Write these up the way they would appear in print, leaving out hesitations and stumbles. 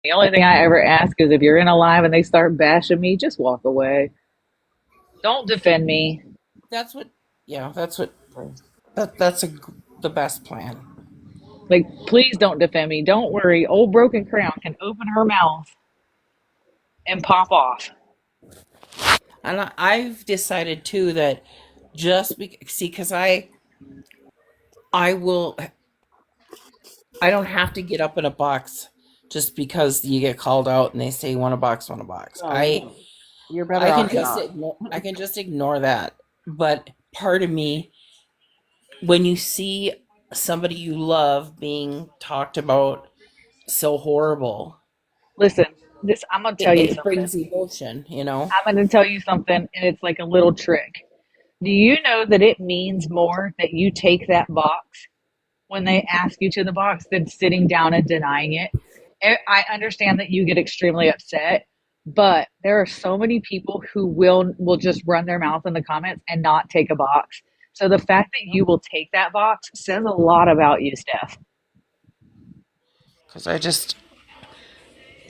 The only thing I ever ask is if you're in a live and they start bashing me, just walk away. Don't defend me. That's what. Yeah, that's the best plan. Like, please don't defend me. Don't worry. Old broken crayon can open her mouth and pop off. And I've decided too that see, because I will, I don't have to get up in a box just because you get called out and they say want a box, want a box. Oh yeah, you're better I can off just not. ignore, I can just ignore that. But part of me, when you see somebody you love being talked about so horrible, Listen, this I'm gonna it, tell you it something. brings emotion, you know? I'm gonna tell you something, and it's like a little trick. Do you know that it means more that you take that box when they ask you to the box than sitting down and denying it? I understand that you get extremely upset, but there are so many people who will just run their mouth in the comments and not take a box. So the fact that you will take that box says a lot about you, Steph. Because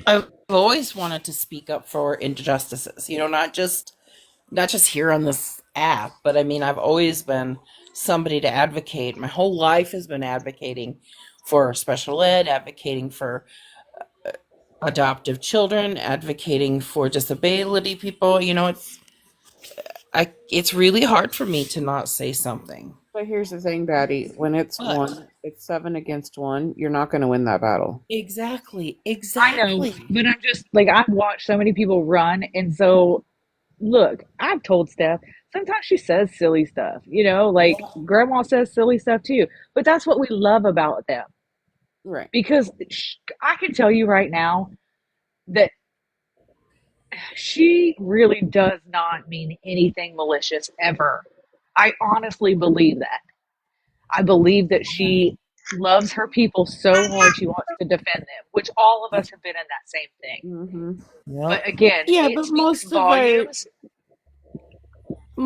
I've always wanted to speak up for injustices, not just here on this app, but I mean, I've always been somebody to advocate. My whole life has been advocating for special ed, advocating for adoptive children, advocating for disability people. It's really hard for me to not say something. But here's the thing, Batty. When But it's seven against one. You're not going to win that battle. exactly, I know, exactly. but I'm just like I've watched so many people run, and so look, I've told Steph sometimes she says silly stuff, like grandma says silly stuff too. But that's what we love about them Right. because I can tell you right now that she really does not mean anything malicious ever. I honestly believe that. I believe that she loves her people so hard she wants to defend them, which all of us have been in that same thing. Mm-hmm. Yep. But again, Yeah, it but speaks volumes.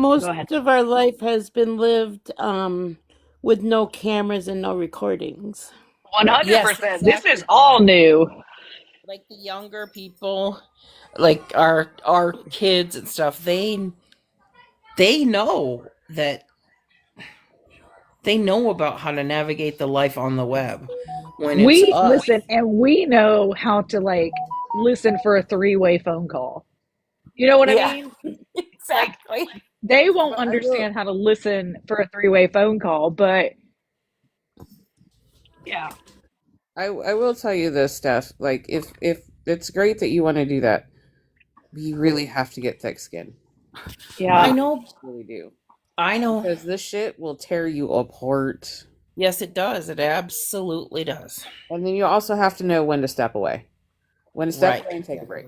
Go most ahead. of our life has been lived with no cameras and no recordings. Yes, 100%. This is exactly, all Patty. new. Like the younger people, like our kids and stuff, they know that they know about how to navigate the life on the web. When it's We us, listen and we know how to like listen for a three-way phone call. You know what I yeah, mean? Like exactly. they won't But I will. understand how to listen for a three-way phone call, but yeah. I will tell you this, Steph. Like, if it's great that you want to do that, you really have to get thick skin. I Yeah. You know, really do, I know. because this shit will tear you apart. Yes, it does. It absolutely does. And then you also have to know when to step away. When to step Right. away and take a break.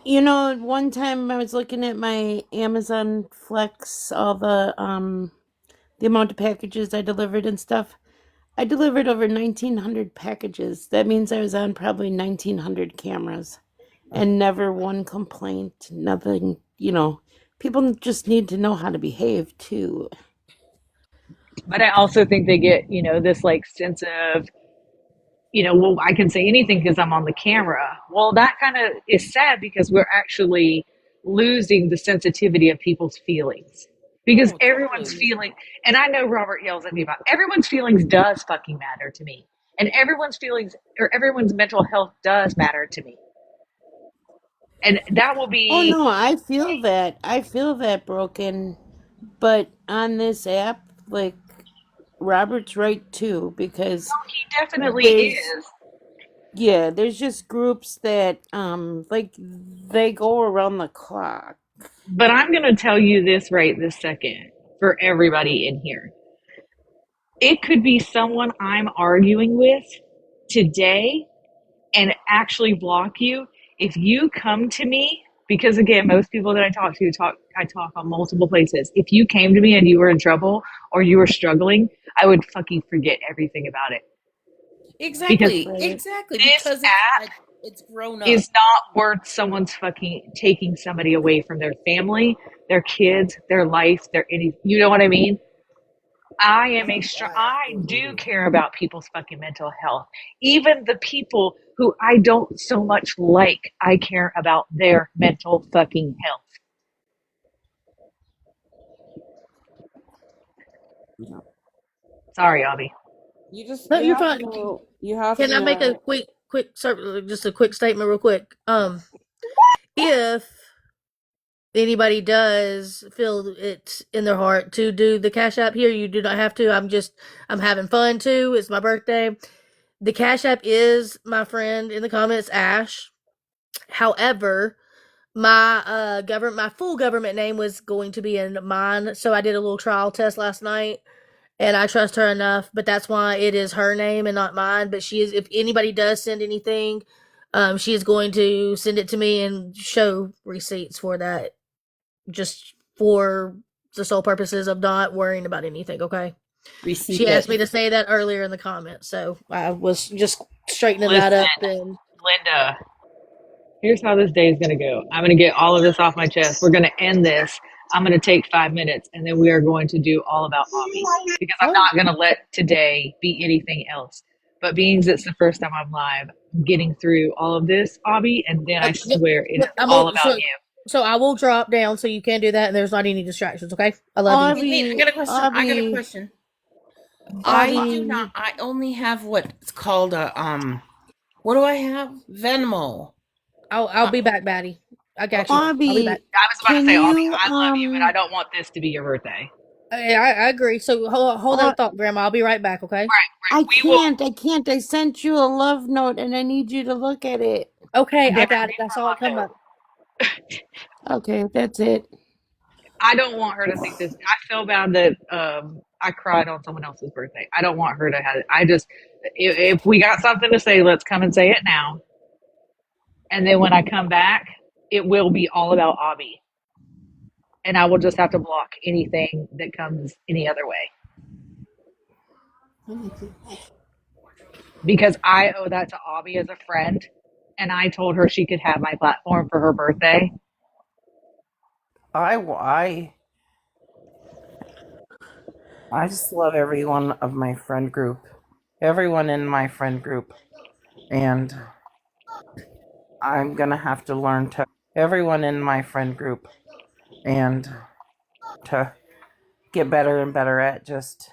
Exactly. One time I was looking at my Amazon Flex, all the amount of packages I delivered and stuff. I delivered over 1900 packages. That means I was on probably 1900 cameras and never one complaint, nothing. People just need to know how to behave too. But I also think they get, this like sense of, well, I can say anything because I'm on the camera. Well, that kind of is sad because we're actually losing the sensitivity of people's feelings. Because Oh, everyone's totally. feeling, and I know Robert yells at me about everyone's feelings does fucking matter to me. And everyone's feelings or everyone's mental health does matter to me. And that will Oh be, no, I feel that. I feel that broken. But on this app, like Robert's right too, because he definitely there's is. yeah, there's just groups that like they go around the clock. But I'm going to tell you this right this second for everybody in here. It could be someone I'm arguing with today and actually block you if you come to me because again most people that I talk on multiple places. If you came to me and you were in trouble or you were struggling, I would fucking forget everything about it because Exactly. Right. Exactly. this Because app it's grown is up. not worth someone's fucking taking somebody away from their family, their kids, their life, their any, you know what I mean? I do care about people's fucking mental health. Even the people who I don't so much like, I care about their mental fucking health. No. Sorry, Abby. No, You you're have to fine. know. You have Can to I make a know. just a quick statement, real quick? If anybody does feel it in their heart to do the Cash App here, you do not have to. I'm having fun too. It's my birthday. The Cash App is my friend in the comments, Ash. However, my full government name was going to be in mine, so I did a little trial test last night, and I trust her enough. But that's why it is her name and not mine. But she is. If anybody does send anything, she is going to send it to me and show receipts for that, just for the sole purposes of not worrying about anything. Okay. Receipt She that asked me to say that earlier in the comments, so I was just straightening that Listen, up. And Linda, here's how this day is going to go. I'm going to get all of this off my chest. We're going to end this. I'm going to take 5 minutes, and then we are going to do all about Abby because I'm oh, not going to let today be anything else. But being it's the first time I'm live, I'm getting through all of this, Abby, and then I yep, swear it is yep. I'm all gonna, about you. so I will drop down so you can do that, and there's not any distractions. Okay, I love you. wait, I Abby, got a question. I got a Abby, question. I do not. Abby, I only have what's called a What do I have? Venmo. I'll Uh, be back, Batty. I got you. okay. I'll be back. Abby, I was about to can say, Abby, you I love you, but I don't want this to be your birthday. I agree. So hold uh, that thought, Grandma. I'll be right back. Okay. Right. I We will. can't, I can't. I sent you a love note and I need you to look at it. Okay, Damn I it, got it. give I her saw it a love come note. up. Okay, that's it. I don't want her to think this. I feel bad that I cried on someone else's birthday. I don't want her to have it. I just, if we got something to say, let's come and say it now. And then when I come back, it will be all about Abby. And I will just have to block anything that comes any other way. Because I owe that to Abby as a friend. And I told her she could have my platform for her birthday. I I just love everyone of my friend group. Everyone in my friend group. And I'm gonna have to learn to everyone in my friend group and to get better and better at just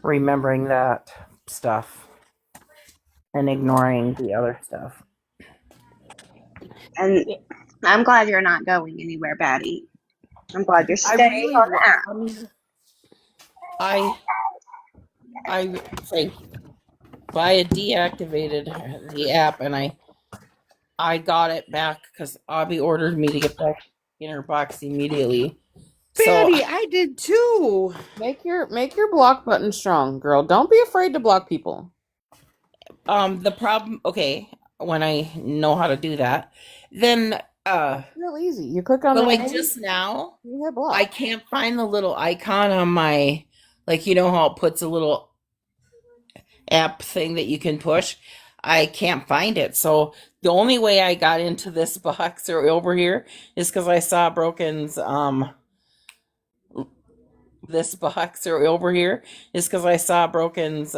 remembering that stuff and ignoring the other stuff. And I'm glad you're not going anywhere, Batty. I'm glad you're I staying really on the app. I mean I I say I deactivated the app and I got it back because Abby ordered me to get back in her box immediately. So Betty, I did too. Make your block button strong, girl. Don't be afraid to block people. the problem, okay, when I know how to do that, then Real easy. You click on but the like name, just now you hit I block. can't find the little icon on my, like, you know how it puts a little app thing that you can push. I can't find it. So the only way I got into this box or over here is because I saw Broken's this box or over here is because I saw Broken's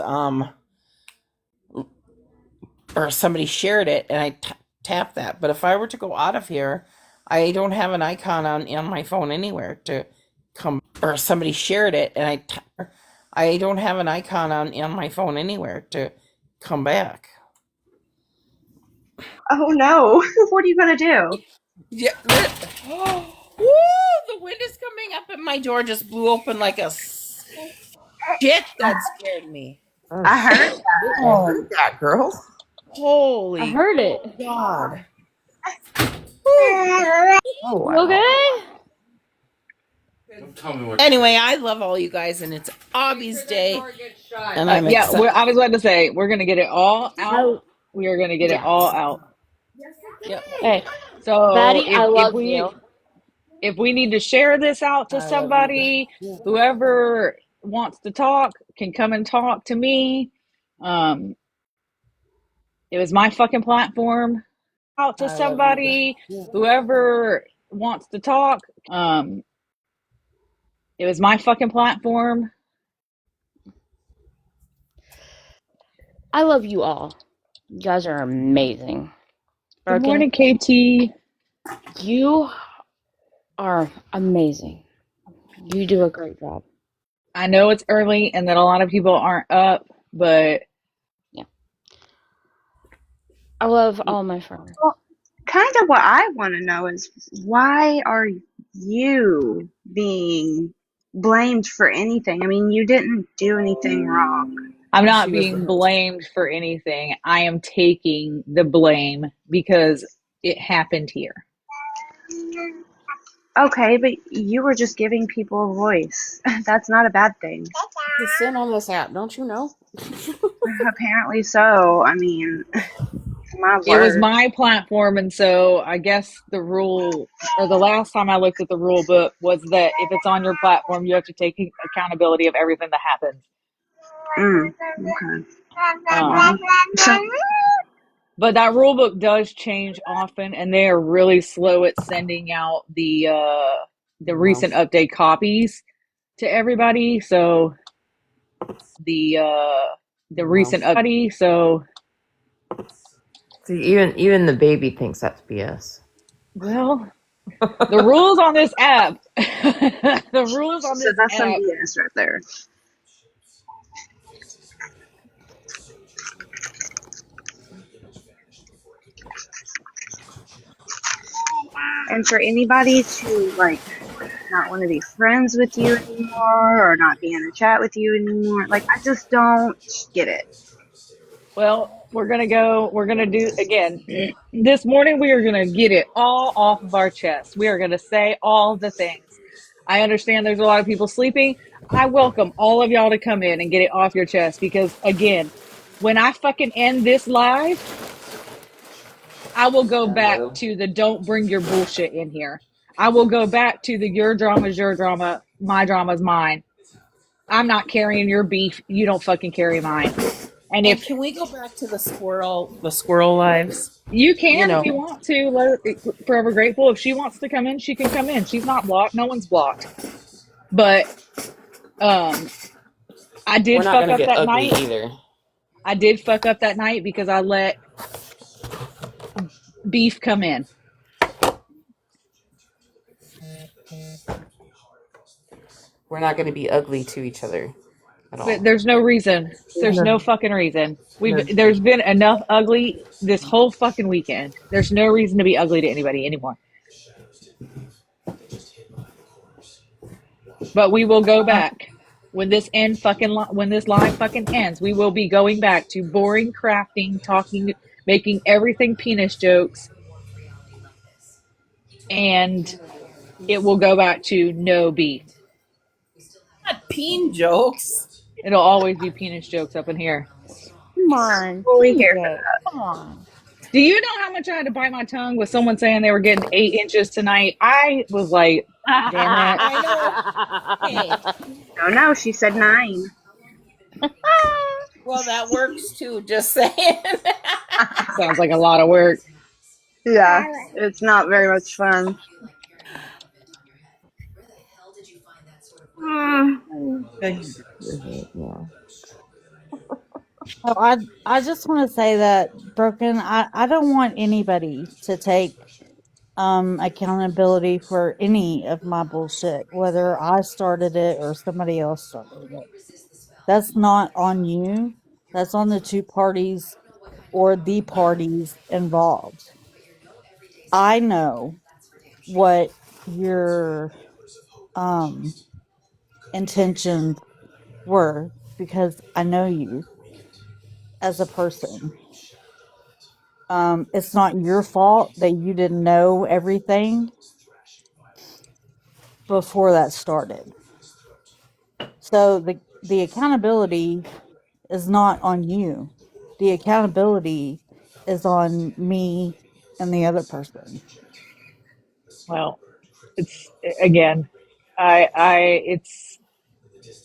or somebody shared it and I tapped that. But if I were to go out of here, I don't have an icon on my phone anywhere to come, or somebody shared it and I don't have an icon on my phone anywhere to come back. Oh no, what are you gonna do? Yeah. Woo! The wind is coming up and my door just blew open like a shit. That scared me. Oh I shit. heard I that. heard that, girl. I Holy heard it. God. Woo. Oh You wow. okay? Anyway, I love all you guys, and it's Abby's day, and I'm Yeah, excited. I was about to say, we're going to get it all out. No. We are going to get it Yeah. all out. Yep. Hey, So Batty, I love you. if we need to share this out to I love you guys. somebody, whoever wants to talk can come and talk to me. Um, it was my fucking platform. Out to I love you guys. somebody, whoever wants to talk. Um, It was my fucking platform. I love you all. You guys are amazing. Good Broken, morning, KT. you are amazing. You do a great job. I know it's early and that a lot of people aren't up, but Yeah. I love all my friends. Well, kind of what I want to know is why are you being blamed for anything? I mean, you didn't do anything wrong. I'm not She was the being host. blamed for anything. I am taking the blame because it happened here. Okay, but you were just giving people a voice. That's not a bad thing. The sin on this app, don't you know? Apparently so. I mean, my It was word. my platform, and so I guess the rule, or the last time I looked at the rule book, was that if it's on your platform, you have to take accountability of everything that happens. Okay. Um, Well, but that rule book does change often, and they are really slow at sending out the No. recent update copies to everybody. So the No. recent update. So See, even the baby thinks that's BS. well, the rules on this app, the rules on so this that's some app. BS right there. And for anybody to like not want to be friends with you anymore or not be in a chat with you anymore, like I just don't get it. Well, we're gonna do again. This morning we are gonna get it all off of our chest. We are gonna say all the things. I understand there's a lot of people sleeping. I welcome all of y'all to come in and get it off your chest because again, when I fucking end this live, I will go back to the don't bring your bullshit in here. I will go back to the your drama's your drama, my drama's mine. I'm not carrying your beef. You don't fucking carry mine. And And if can we go back to the squirrel lives? you You can, if you know, want to, Forever Grateful. If she wants to come in, she can come in. She's not blocked. No one's blocked. But um, I We're did not fuck gonna up get that ugly night. either. I did fuck up that night because I let beef come in. We're not gonna be ugly to each other at But all. there's no reason. There's no fucking reason. There's been enough ugly this whole fucking weekend. There's no reason to be ugly to anybody anymore. But we will go back when when this live fucking ends. We will be going back to boring crafting, talking, making everything penis jokes, and it will go back to no beef. not peen jokes. It'll always be penis jokes up in here. Come on, Fully Teen here for Joe. that. Come on. Do you know how much I had to bite my tongue with someone saying they were getting 8 inches tonight? I was like, damn it. I know. Hey, No, no, she said 9. well, that works too. Just saying. Sounds like a lot of work. Yeah, it's not very much fun. Mm. Yeah. Oh, I just want to say that broken. I don't want anybody to take accountability for any of my bullshit, whether I started it or somebody else started it. That's not on you. That's on the two parties or the parties involved. I know what your um intentions were because I know you as a person. It's not your fault that you didn't know everything before that started. So the accountability is not on you. The accountability is on me and the other person. Well, it's again,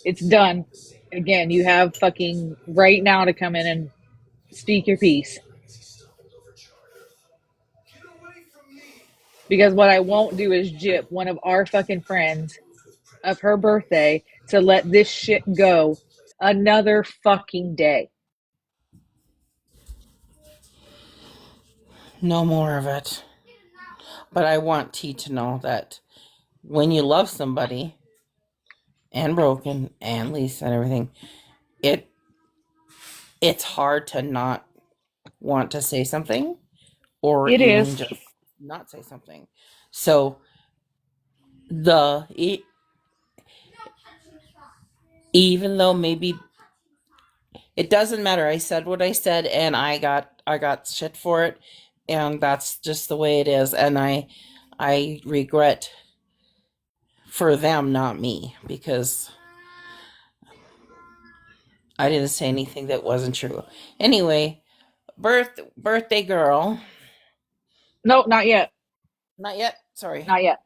it's done. Again, you have fucking right now to come in and speak your piece. Because what I won't do is jip one of our fucking friends of her birthday to let this shit go another fucking day. No more of it. But I want T to know that when you love somebody, and Broken and Lisa and everything, it's hard to not want to say something or It even is. just not say something. So the even though maybe it doesn't matter, I said what I said and I got shit for it, and that's just the way it is, and I regret for them, not me, because I didn't say anything that wasn't true. Anyway, birthday girl. No, not yet. Not yet. Sorry. Not yet.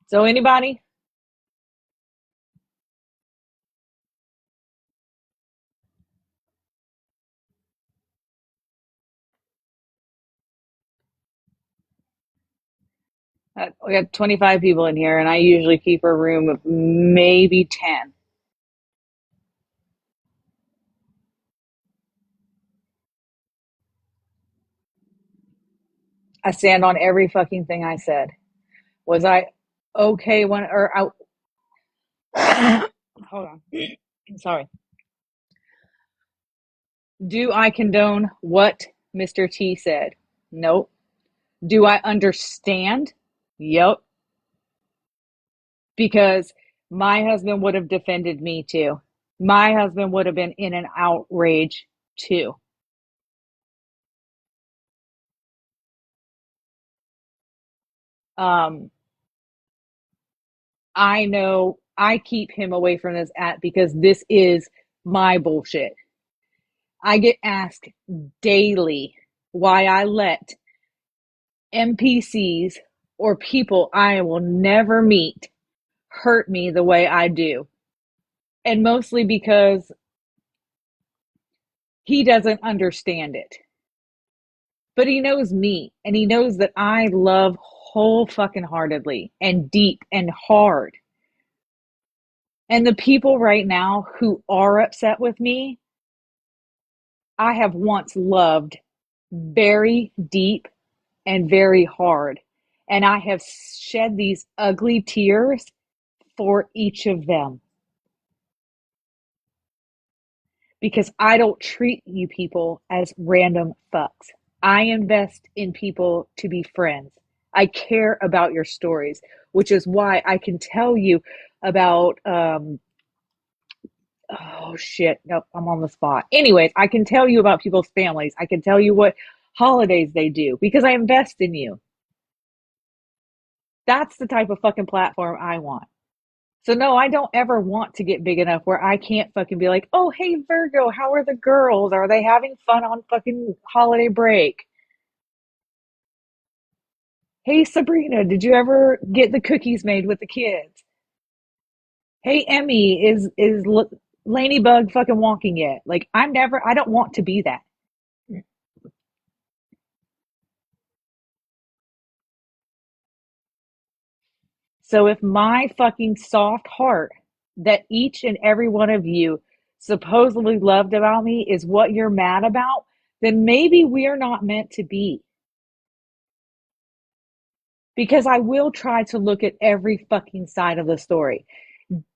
So anybody? We got 25 people in here, and I usually keep a room of maybe 10. I stand on every fucking thing I said. Was I okay when, or I, hold on. Sorry. Do I condone what Mr. T said? Nope. Do I understand? Yep. Because my husband would have defended me too. My husband would have been in an outrage too. Um, I know I keep him away from this app because this is my bullshit. I get asked daily why I let NPCs or people I will never meet hurt me the way I do. And mostly because he doesn't understand it. But he knows me, and he knows that I love whole fucking heartedly and deep and hard. And the people right now who are upset with me, I have once loved very deep and very hard. And I have shed these ugly tears for each of them. Because I don't treat you people as random fucks. I invest in people to be friends. I care about your stories, which is why I can tell you about, oh shit, nope, I'm on the spot. Anyways, I can tell you about people's families. I can tell you what holidays they do because I invest in you. That's the type of fucking platform I want. So no, I don't ever want to get big enough where I can't fucking be like, oh, hey, Virgo, how are the girls? Are they having fun on fucking holiday break? Hey, Sabrina, did you ever get the cookies made with the kids? Hey, Emmy, is Laney fucking walking yet? Like, I don't want to be that. So if my fucking soft heart that each and every one of you supposedly loved about me is what you're mad about, then maybe we're not meant to be. Because I will try to look at every fucking side of the story.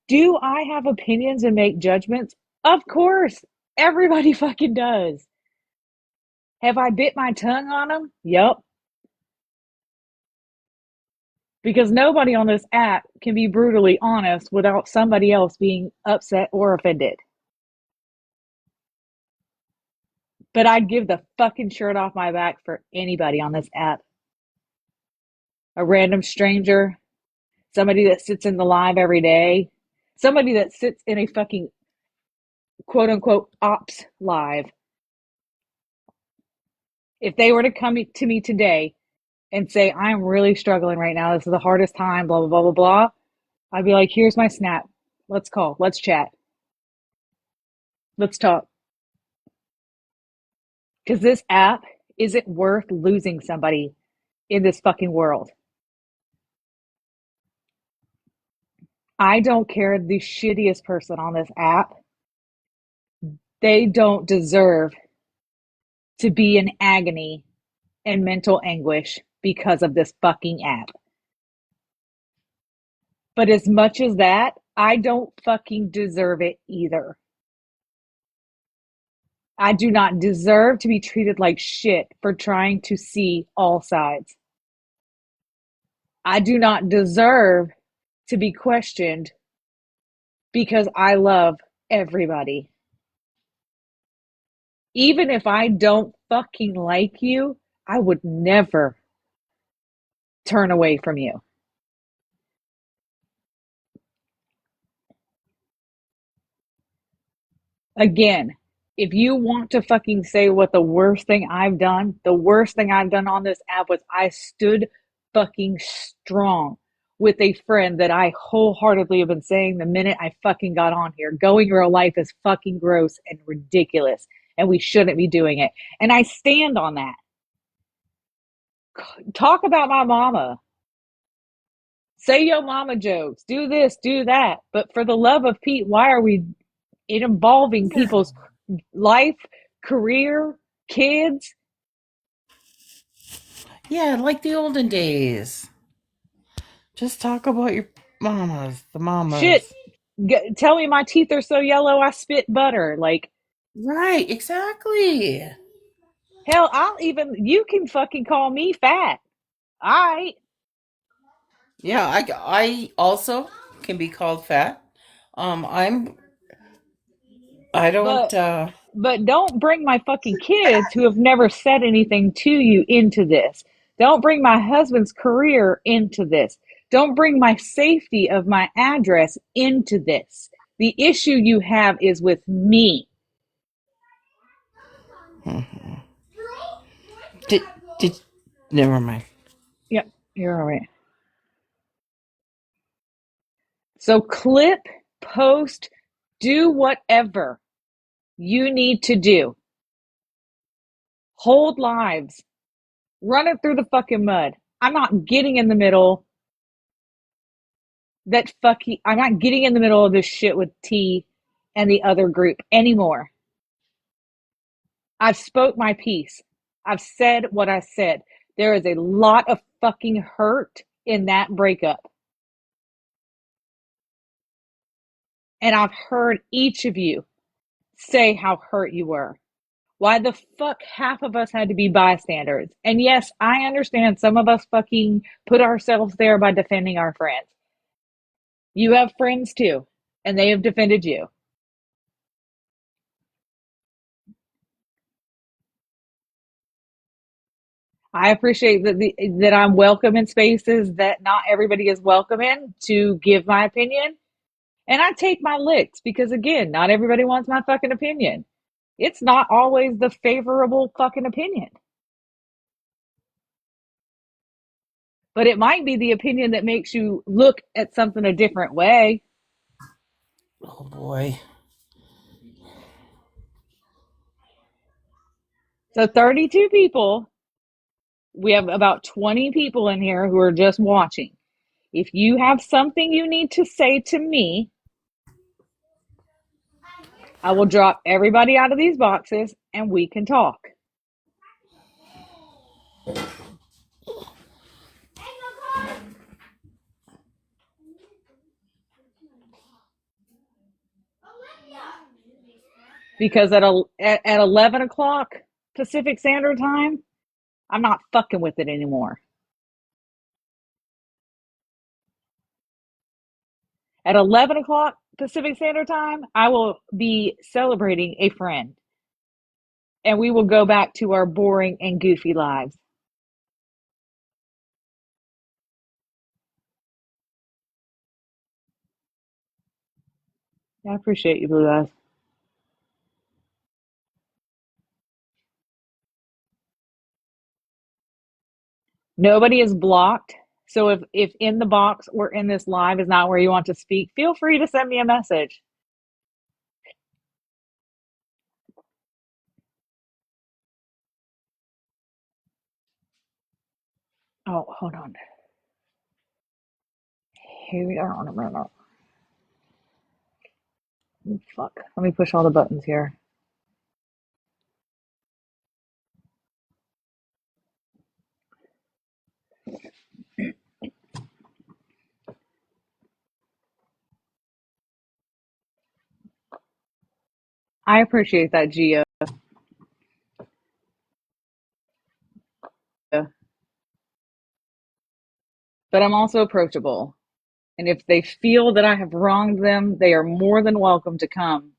Do I have opinions and make judgments? Of course. Everybody fucking does. Have I bit my tongue on them? Yup. Because nobody on this app can be brutally honest without somebody else being upset or offended. But I'd give the fucking shirt off my back for anybody on this app. A random stranger, somebody that sits in the live every day, somebody that sits in a fucking quote unquote ops live. If they were to come to me today and say, I'm really struggling right now, this is the hardest time, blah, blah, blah, blah, blah, I'd be like, here's my snap. Let's call. Let's chat. Let's talk. Because this app isn't worth losing somebody in this fucking world. I don't care the shittiest person on this app. They don't deserve to be in agony and mental anguish because of this fucking app. But as much as that, I don't fucking deserve it either. I do not deserve to be treated like shit for trying to see all sides. I do not deserve to be questioned because I love everybody. Even if I don't fucking like you, I would never turn away from you. Again, if you want to fucking say what the worst thing I've done, the worst thing I've done on this app was I stood fucking strong with a friend that I wholeheartedly have been saying the minute I fucking got on here. Going real life is fucking gross and ridiculous, and we shouldn't be doing it. And I stand on that. Talk about my mama. Say yo mama jokes. Do this, do that. But for the love of Pete, why are we involving people's life, career, kids? Yeah, like the olden days. Just talk about your mamas, the Shit. mamas. Tell me my teeth are so yellow I spit butter. Like, Right, exactly. hell, you can fucking call me fat. I, Yeah, I also can be called fat. I'm I don't but don't bring my fucking kids who have never said anything to you into this. Don't bring my husband's career into this. Don't bring my safety of my address into this. The issue you have is with me. did did never mind. Yep, you're all right. So clip, post, do whatever you need to do. Hold lives. Run it through the fucking mud. I'm not getting in the middle I'm not getting in the middle of this shit with T and the other group anymore. I've spoke my piece. I've said what I said. There is a lot of fucking hurt in that breakup. And I've heard each of you say how hurt you were. Why the fuck half of us had to be bystanders? And yes, I understand some of us fucking put ourselves there by defending our friends. You have friends too, and they have defended you. I appreciate that I'm welcome in spaces that not everybody is welcome in to give my opinion. And I take my licks because, again, not everybody wants my fucking opinion. It's not always the favorable fucking opinion, but it might be the opinion that makes you look at something a different way. Oh boy. So 32 people, we have about 20 people in here who are just watching. If you have something you need to say to me, I will drop everybody out of these boxes and we can talk. Because at 11 o'clock Pacific Standard Time, I'm not fucking with it anymore. At 11 o'clock Pacific Standard Time, I will be celebrating a friend and we will go back to our boring and goofy lives. I appreciate you, Blue Eyes. Nobody is blocked. So if in the box or in this live is not where you want to speak, feel free to send me a message. Oh, hold on. Here we are on a minute. Fuck. Let me push all the buttons here. I appreciate that, Gia. But I'm also approachable. And if they feel that I have wronged them, they are more than welcome to come.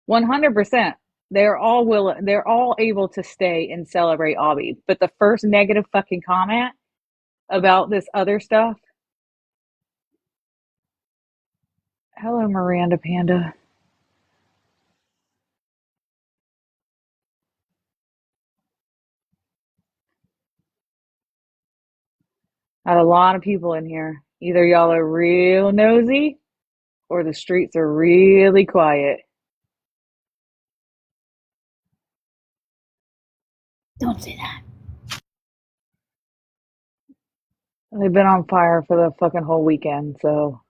100%. They're all able to stay and celebrate Obby. But the first negative fucking comment about this other stuff. Hello, Miranda Panda. Got a lot of people in here. Either y'all are real nosy or the streets are really quiet. Don't say that. They've been on fire for the fucking whole weekend, so.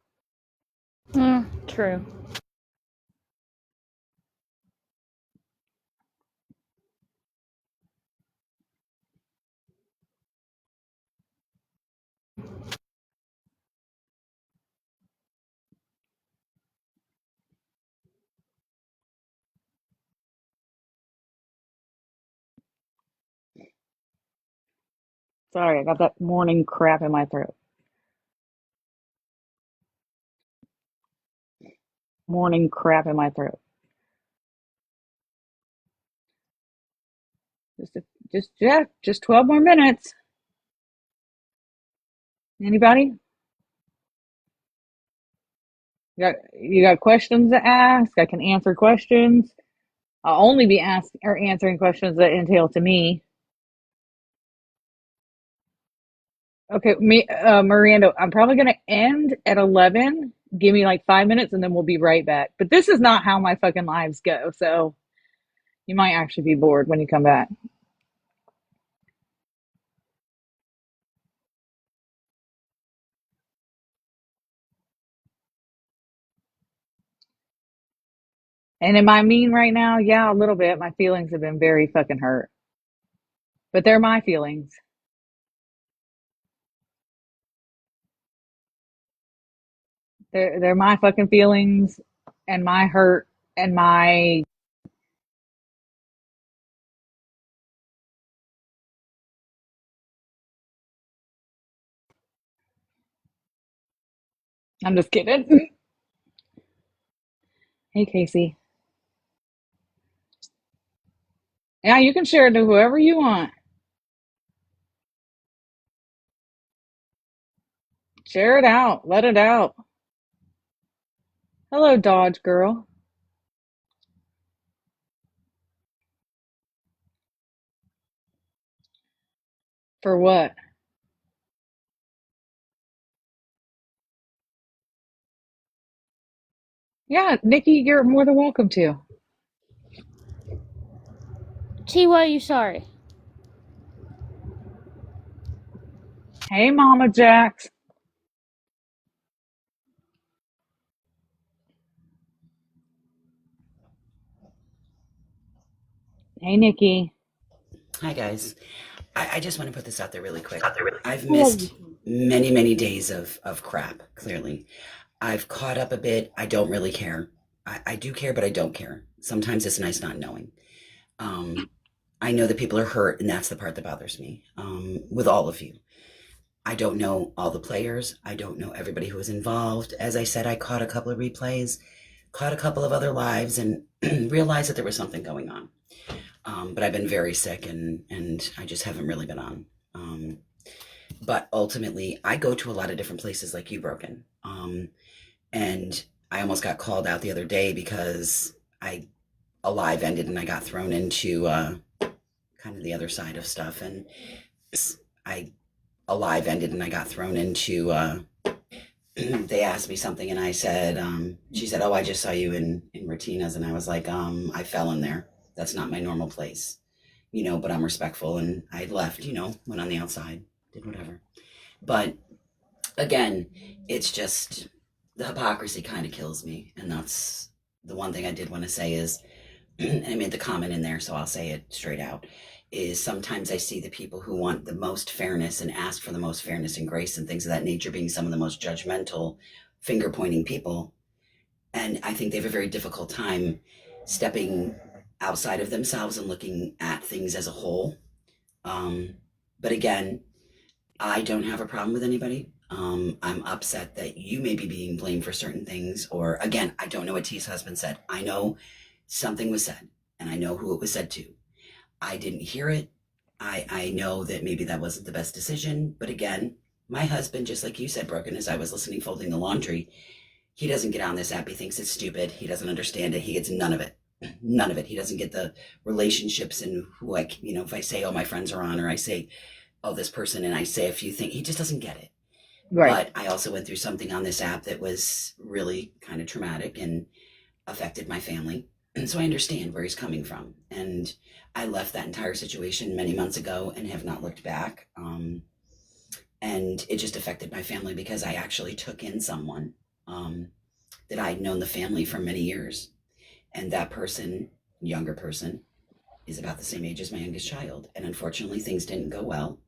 True. Sorry, I got that morning crap in my throat. Morning crap in my throat. Just 12 more minutes. Anybody? You got questions to ask? I can answer questions. I'll only be asking or answering questions that entail to me. Okay, Miranda, I'm probably gonna end at 11. Give me like 5 minutes and then we'll be right back. But this is not how my fucking lives go, so you might actually be bored when you come back. And am I mean right now? Yeah, a little bit. My feelings have been very fucking hurt. But they're my feelings. They're my fucking feelings and my hurt and my I'm just kidding. Hey Casey. Yeah, you can share it to whoever you want. Share it out. Let it out. Hello, Dodge girl. For what? Yeah, Nikki, you're more than welcome to. T, why are you sorry? Hey, Mama Jax. Hey, Nikki. Hi, guys. I just want to put this out there really quick. I've I love you. missed many, many days of crap, clearly. I've caught up a bit. I don't really care. I do care, but I don't care. Sometimes it's nice not knowing. I know that people are hurt, and that's the part that bothers me with all of you. I don't know all the players. I don't know everybody who was involved. As I said, I caught a couple of replays, caught a couple of other lives, and realized that there was something going on. But I've been very sick and I just haven't really been on. But ultimately, I go to a lot of different places like you, Broken. And I almost got called out the other day because a live ended and I got thrown into kind of the other side of stuff. And a live ended and I got thrown into they asked me something and I said, she said, oh, I just saw you in Ratina's. And I was like, I fell in there. That's not my normal place. but I'm respectful, and I left, went on the outside, did whatever. But again, it's just the hypocrisy kind of kills me. And that's the one thing I did want to say is, and I made the comment in there, so I'll say it straight out, is sometimes I see the people who want the most fairness and ask for the most fairness and grace and things of that nature being some of the most judgmental, finger pointing people. And I think they have a very difficult time stepping outside of themselves and looking at things as a whole. But again, I don't have a problem with anybody. I'm upset that you may be being blamed for certain things, or again, I don't know what T's husband said. I know something was said, and I know who it was said to. I didn't hear it. I know that maybe that wasn't the best decision, but again, my husband, just like you said, Broken, as I was listening, folding the laundry, he doesn't get on this app. He thinks it's stupid. He doesn't understand it. He gets none of it. None of it. He doesn't get the relationships and who if I say, oh, my friends are on, or I say, oh, this person, and I say a few things, he just doesn't get it. Right. But I also went through something on this app that was really kind of traumatic and affected my family. And so I understand where he's coming from. And I left that entire situation many months ago and have not looked back. And it just affected my family because I actually took in someone that I'd known the family for many years. And that person, younger person, is about the same age as my youngest child. And unfortunately, things didn't go well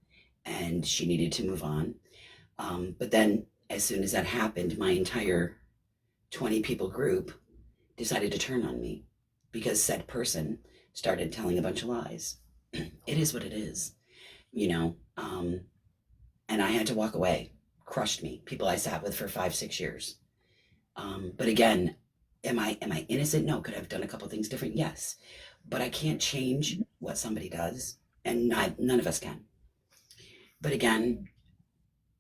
and she needed to move on. But then as soon as that happened, my entire 20 people group decided to turn on me because said person started telling a bunch of lies. It is what it is, and I had to walk away. Crushed me. People I sat with for 5-6 years. But again, am I innocent? No. Could I have done a couple things different? Yes. But I can't change what somebody does, and none of us can. But again,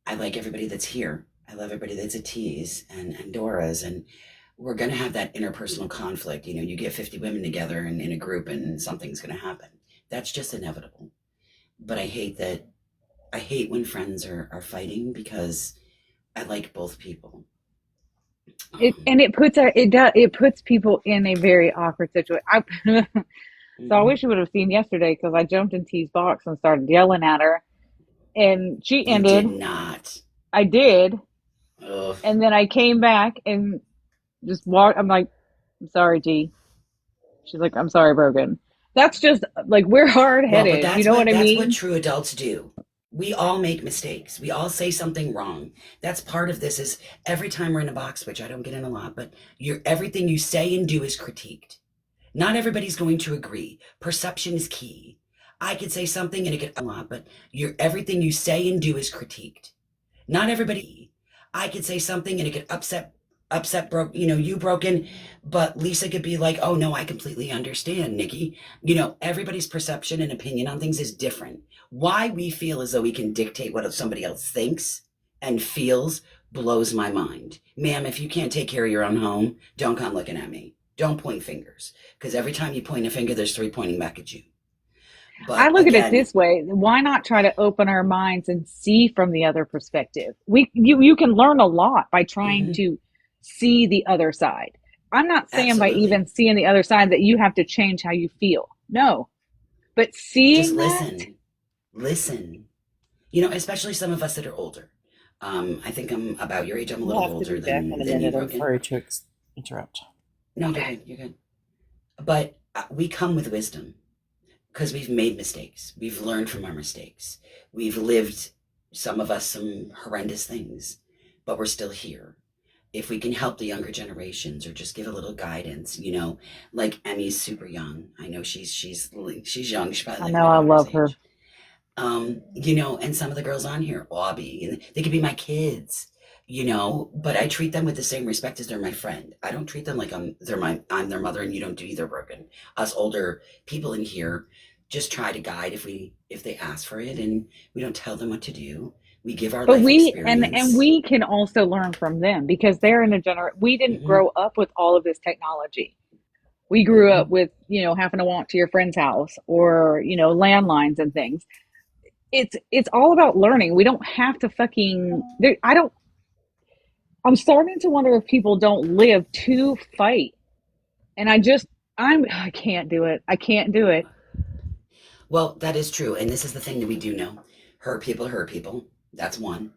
I like everybody that's here. I love everybody that's at T's and Dora's, and we're going to have that interpersonal conflict. You get 50 women together and in a group and something's going to happen. That's just inevitable. But I hate when friends are fighting because I like both people. It puts people in a very awkward situation. So I wish you would have seen yesterday because I jumped in T's box and started yelling at her, and she You ended. did not. I did, Ugh. and then I came back and just walked. I'm like, I'm sorry, T. She's like, I'm sorry, Broken. That's just like we're hard Well, but headed. You know what I that's what mean? true adults do. We all make mistakes. We all say something wrong. That's part of this is every time we're in a box, which I don't get in a lot, but everything you say and do is critiqued. Not everybody's going to agree. Perception is key. I could say something and it could a lot, but everything you say and do is critiqued. Not everybody. I could say something and it could upset you Broken, but Lisa could be like, oh no, I completely understand, Nikki. Everybody's perception and opinion on things is different. Why we feel as though we can dictate what somebody else thinks and feels blows my mind. Ma'am, if you can't take care of your own home, don't come looking at me. Don't point fingers, because every time you point a finger, there's 3 pointing back at you. But I look at it again, this way: why not try to open our minds and see from the other perspective? You can learn a lot by trying to see the other side. I'm not saying by absolutely. even seeing the other side that you have to change how you feel. No, but Just seeing that. listen. Especially some of us that are older. I think I'm about your age. I'm a We'll little have to older be back in a than you, minute. I'm Broken. sorry to interrupt. No, you're good. But we come with wisdom because we've made mistakes. We've learned from our mistakes. We've lived, some of us, some horrendous things, but we're still here. If we can help the younger generations or just give a little guidance, like Emmy's super young. I know she's young. She's probably I like know my I daughter's love age. her. And some of the girls on here, Aubie, and they could be my kids, but I treat them with the same respect as they're my friend. I don't treat them like I'm their mother and you don't do either, Broken. Us older people in here just try to guide if they ask for it, and we don't tell them what to do. We give our But life we experience. we can also learn from them because they're in a we didn't Mhm. grow up with all of this technology. We grew up with, having to walk to your friend's house or, landlines and things. It's all about learning. We don't have to I'm starting to wonder if people don't live to fight. And I can't do it. I can't do it. Well, that is true. And this is the thing that we do know. Hurt people hurt people. That's one.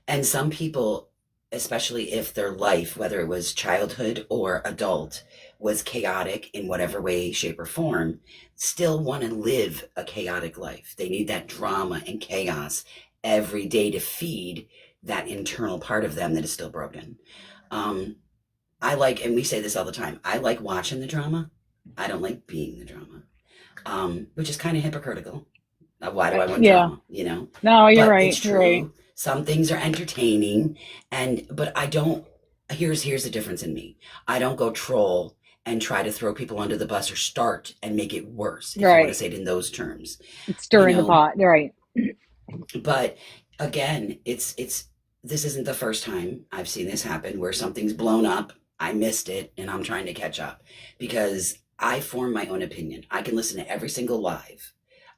And some people, especially if their life, whether it was childhood or adult, was chaotic in whatever way, shape, or form, still want to live a chaotic life. They need that drama and chaos every day to feed that internal part of them that is still broken. Um, I like, and we say this all the time, I like watching the drama. I don't like being the drama, which is kind of hypocritical. Why do I want Yeah. drama? You know, No, you're but right. it's You're right. true. Some things are entertaining, but I don't. Here's the difference in me. I don't go troll and try to throw people under the bus or start and make it worse, if you want to Right. say it in those terms. It's You stirring the know, pot. Right. but again, it's this isn't the first time I've seen this happen where something's blown up. I missed it, and I'm trying to catch up because I form my own opinion. I can listen to every single live.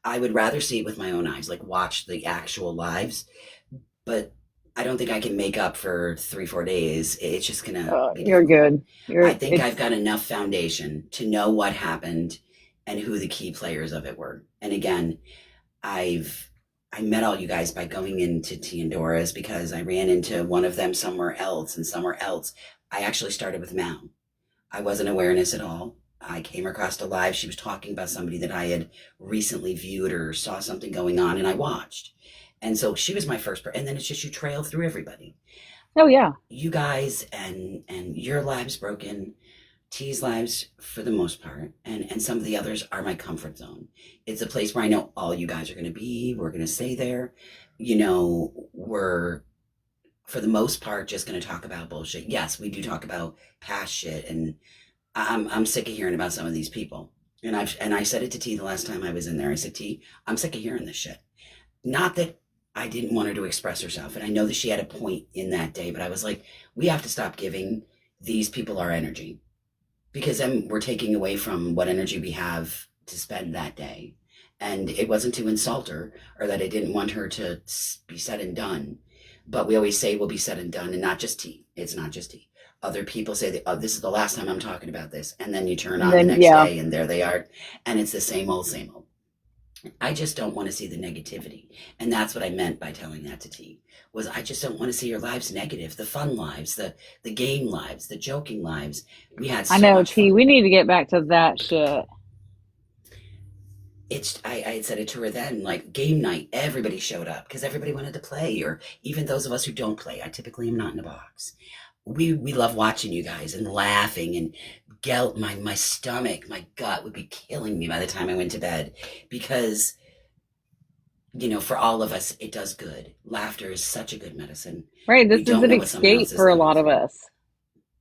I would rather see it with my own eyes, like watch the actual lives, but I don't think I can make up for 3-4 days. It's just gonna be You're difficult. good. I think I've got enough foundation to know what happened and who the key players of it were. And again, I met all you guys by going into T and Dora's because I ran into one of them somewhere else, and somewhere else I actually started with Mal. I wasn't awareness at all. I came across a live. She was talking about somebody that I had recently viewed or saw something going on, and I watched. And so she was my first, and then it's just you trail through everybody. Oh yeah. You guys and your lives broken, T's lives for the most part, and some of the others are my comfort zone. It's a place where I know all you guys are going to be. We're going to stay there. You know, we're for the most part just going to talk about bullshit. Yes, we do talk about past shit, and I'm sick of hearing about some of these people. And I said it to T the last time I was in there. I said, T, I'm sick of hearing this shit. Not that I didn't want her to express herself, and I know that she had a point in that day, but I was like, we have to stop giving these people our energy because then we're taking away from what energy we have to spend that day. And it wasn't to insult her or that I didn't want her to be said and done, but we always say will be said and done, and not just T. It's not just T. Other people say that, oh, this is the last time I'm talking about this, and then you turn And on the then next yeah. day and there they are, and it's the same old, same old. I just don't want to see the negativity. And that's what I meant by telling that to T, was I just don't want to see your lives negative, the fun lives, the game lives, the joking lives. We had I so know, much T. fun. We need to get back to that shit. I had said it to her then, like game night, everybody showed up because everybody wanted to play, or even those of us who don't play. I typically am not in a box. We love watching you guys and laughing, and my stomach, my gut would be killing me by the time I went to bed because for all of us, it does good. Laughter is such a good medicine. Right. We This is don't an know what someone else escape is for a going lot of through. us.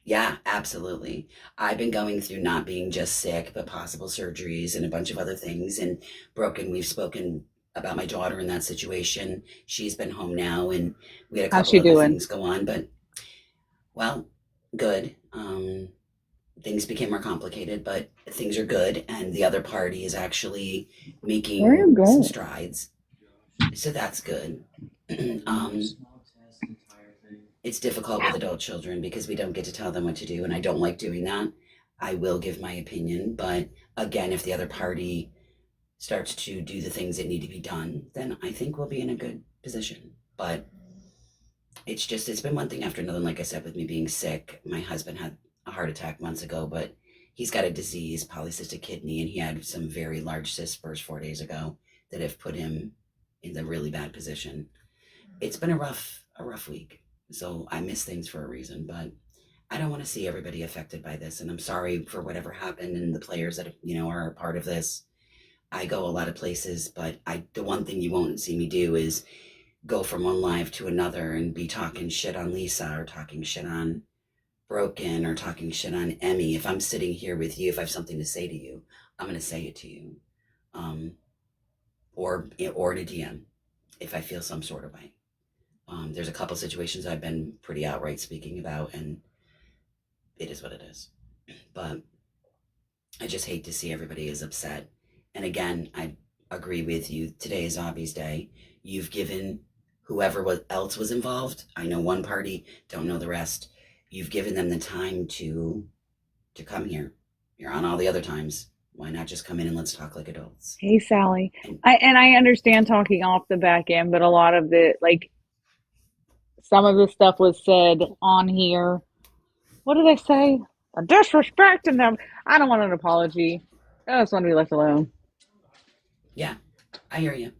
Yeah, absolutely. I've been going through not being just sick, but possible surgeries and a bunch of other things. And broken, we've spoken about my daughter in that situation. She's been home now, and we had a How's couple she other doing? things go on, but well, good. Things became more complicated, but things are good. And the other party is actually making Very good. some strides. So that's good. It's difficult with adult children because we don't get to tell them what to do, and I don't like doing that. I will give my opinion, but again, if the other party starts to do the things that need to be done, then I think we'll be in a good position. But it's been one thing after another. Like I said, with me being sick, my husband had a heart attack months ago, but he's got a disease, polycystic kidney, and he had some very large cyst burst 4 days ago that have put him in the really bad position. It's been a rough week. So I miss things for a reason, but I don't want to see everybody affected by this. And I'm sorry for whatever happened and the players that, are a part of this. I go a lot of places, but the one thing you won't see me do is go from one live to another and be talking shit on Lisa or talking shit on Broken or talking shit on Emmy. If I'm sitting here with you, if I have something to say to you, I'm going to say it to you. Or to DM if I feel some sort of way. There's a couple situations I've been pretty outright speaking about, and it is what it is. But I just hate to see everybody is upset. And again, I agree with you. Today is Obby's day. You've given whoever else was involved. I know one party, don't know the rest. You've given them the time to come here. You're on all the other times. Why not just come in and let's talk like adults? Hey, Sally. And I understand talking off the back end, but a lot of the, like, some of the stuff was said on here. What did I say? A disrespecting them. I don't want an apology. I just want to be left alone. yeah, I hear you.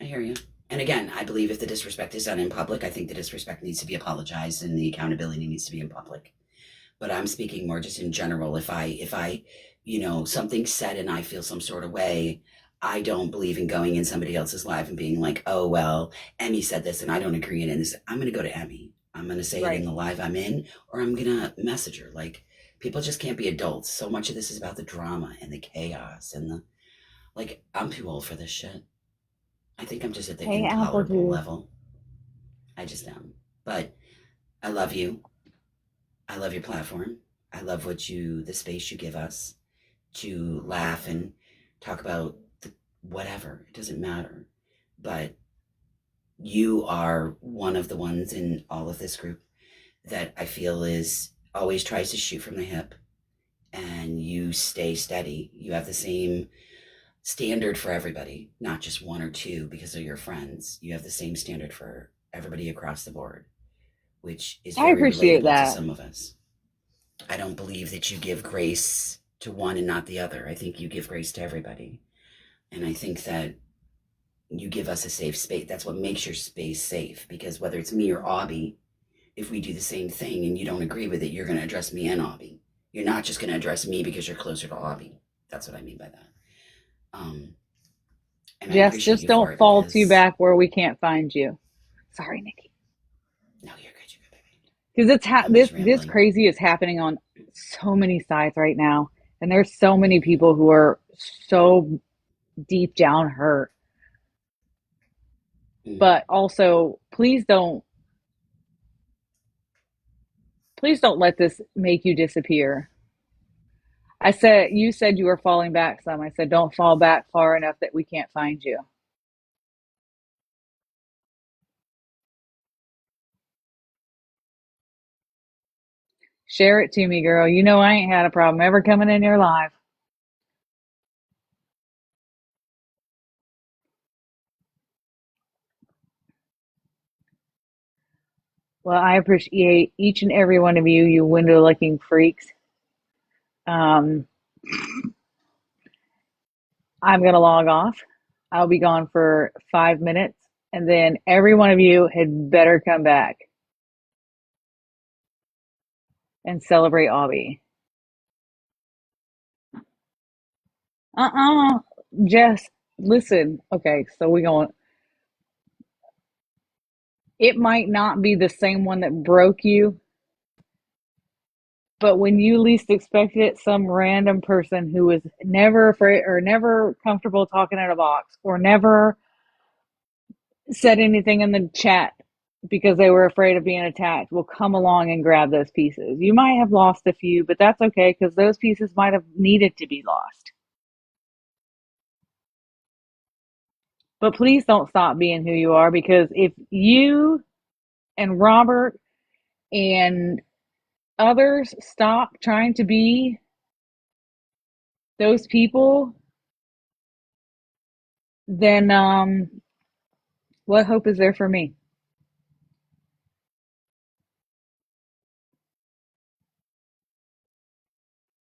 I hear you. And again, I believe if the disrespect is done in public, I think the disrespect needs to be apologized and the accountability needs to be in public. But I'm speaking more just in general. If I, something's said and I feel some sort of way, I don't believe in going in somebody else's life and being like, oh, well, Emmy said this and I don't agree in it. I'm going to go to Emmy. I'm going to say it in the live I'm in, or I'm going to message her. Like, people just can't be adults. So much of this is about the drama and the chaos and I'm too old for this shit. I think I'm just at the Hey, Apple intolerable Juice. level. I just am. But I love you. I love your platform. I love the space you give us to laugh and talk about whatever. It doesn't matter. But you are one of the ones in all of this group that I feel is always tries to shoot from the hip, and you stay steady. You have the same standard for everybody, not just one or two because they're your friends. You have the same standard for everybody across the board, which is I very appreciate relatable to that. some of us. I don't believe that you give grace to one and not the other. I think you give grace to everybody. And I think that you give us a safe space. That's what makes your space safe, because whether it's me or Abby, if we do the same thing and you don't agree with it, you're going to address me and Abby. You're not just going to address me because you're closer to Abby. That's what I mean by that. And I Jess, appreciate just you for don't it fall too because back where we can't find you. Sorry, Nikki. no, you're good, baby. Because I'm this just this rambling. crazy is happening on so many sides right now, and there's so many people who are so deep down hurt. But also, please don't let this make you disappear. You said you were falling back some. I said, don't fall back far enough that we can't find you. Share it to me, girl. You know I ain't had a problem ever coming in your live. Well, I appreciate each and every one of you, you window-licking freaks. Um, I'm going to log off. I'll be gone for 5 minutes, and then every one of you had better come back and celebrate Obby. Uh-uh. Jess, listen. Okay, so we going. It might not be the same one that broke you, but when you least expected it, some random person who was never afraid or never comfortable talking in a box or never said anything in the chat because they were afraid of being attacked will come along and grab those pieces. You might have lost a few, but that's okay because those pieces might have needed to be lost. But please don't stop being who you are, because if you and Robert and others stop trying to be those people, then what hope is there for me?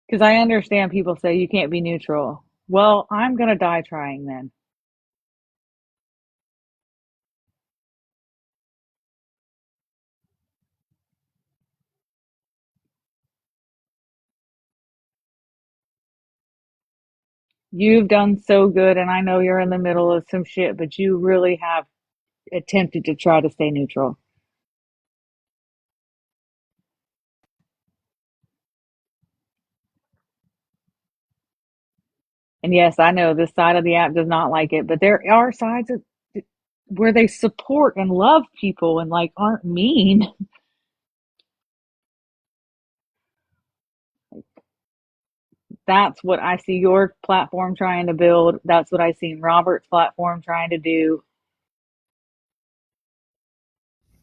Because I understand people say you can't be neutral. Well, I'm going to die trying then. You've done so good, and I know you're in the middle of some shit, but you really have attempted to try to stay neutral. And yes, I know this side of the app does not like it, but there are sides where they support and love people and like aren't mean. That's what I see your platform trying to build. That's what I see Robert's platform trying to do.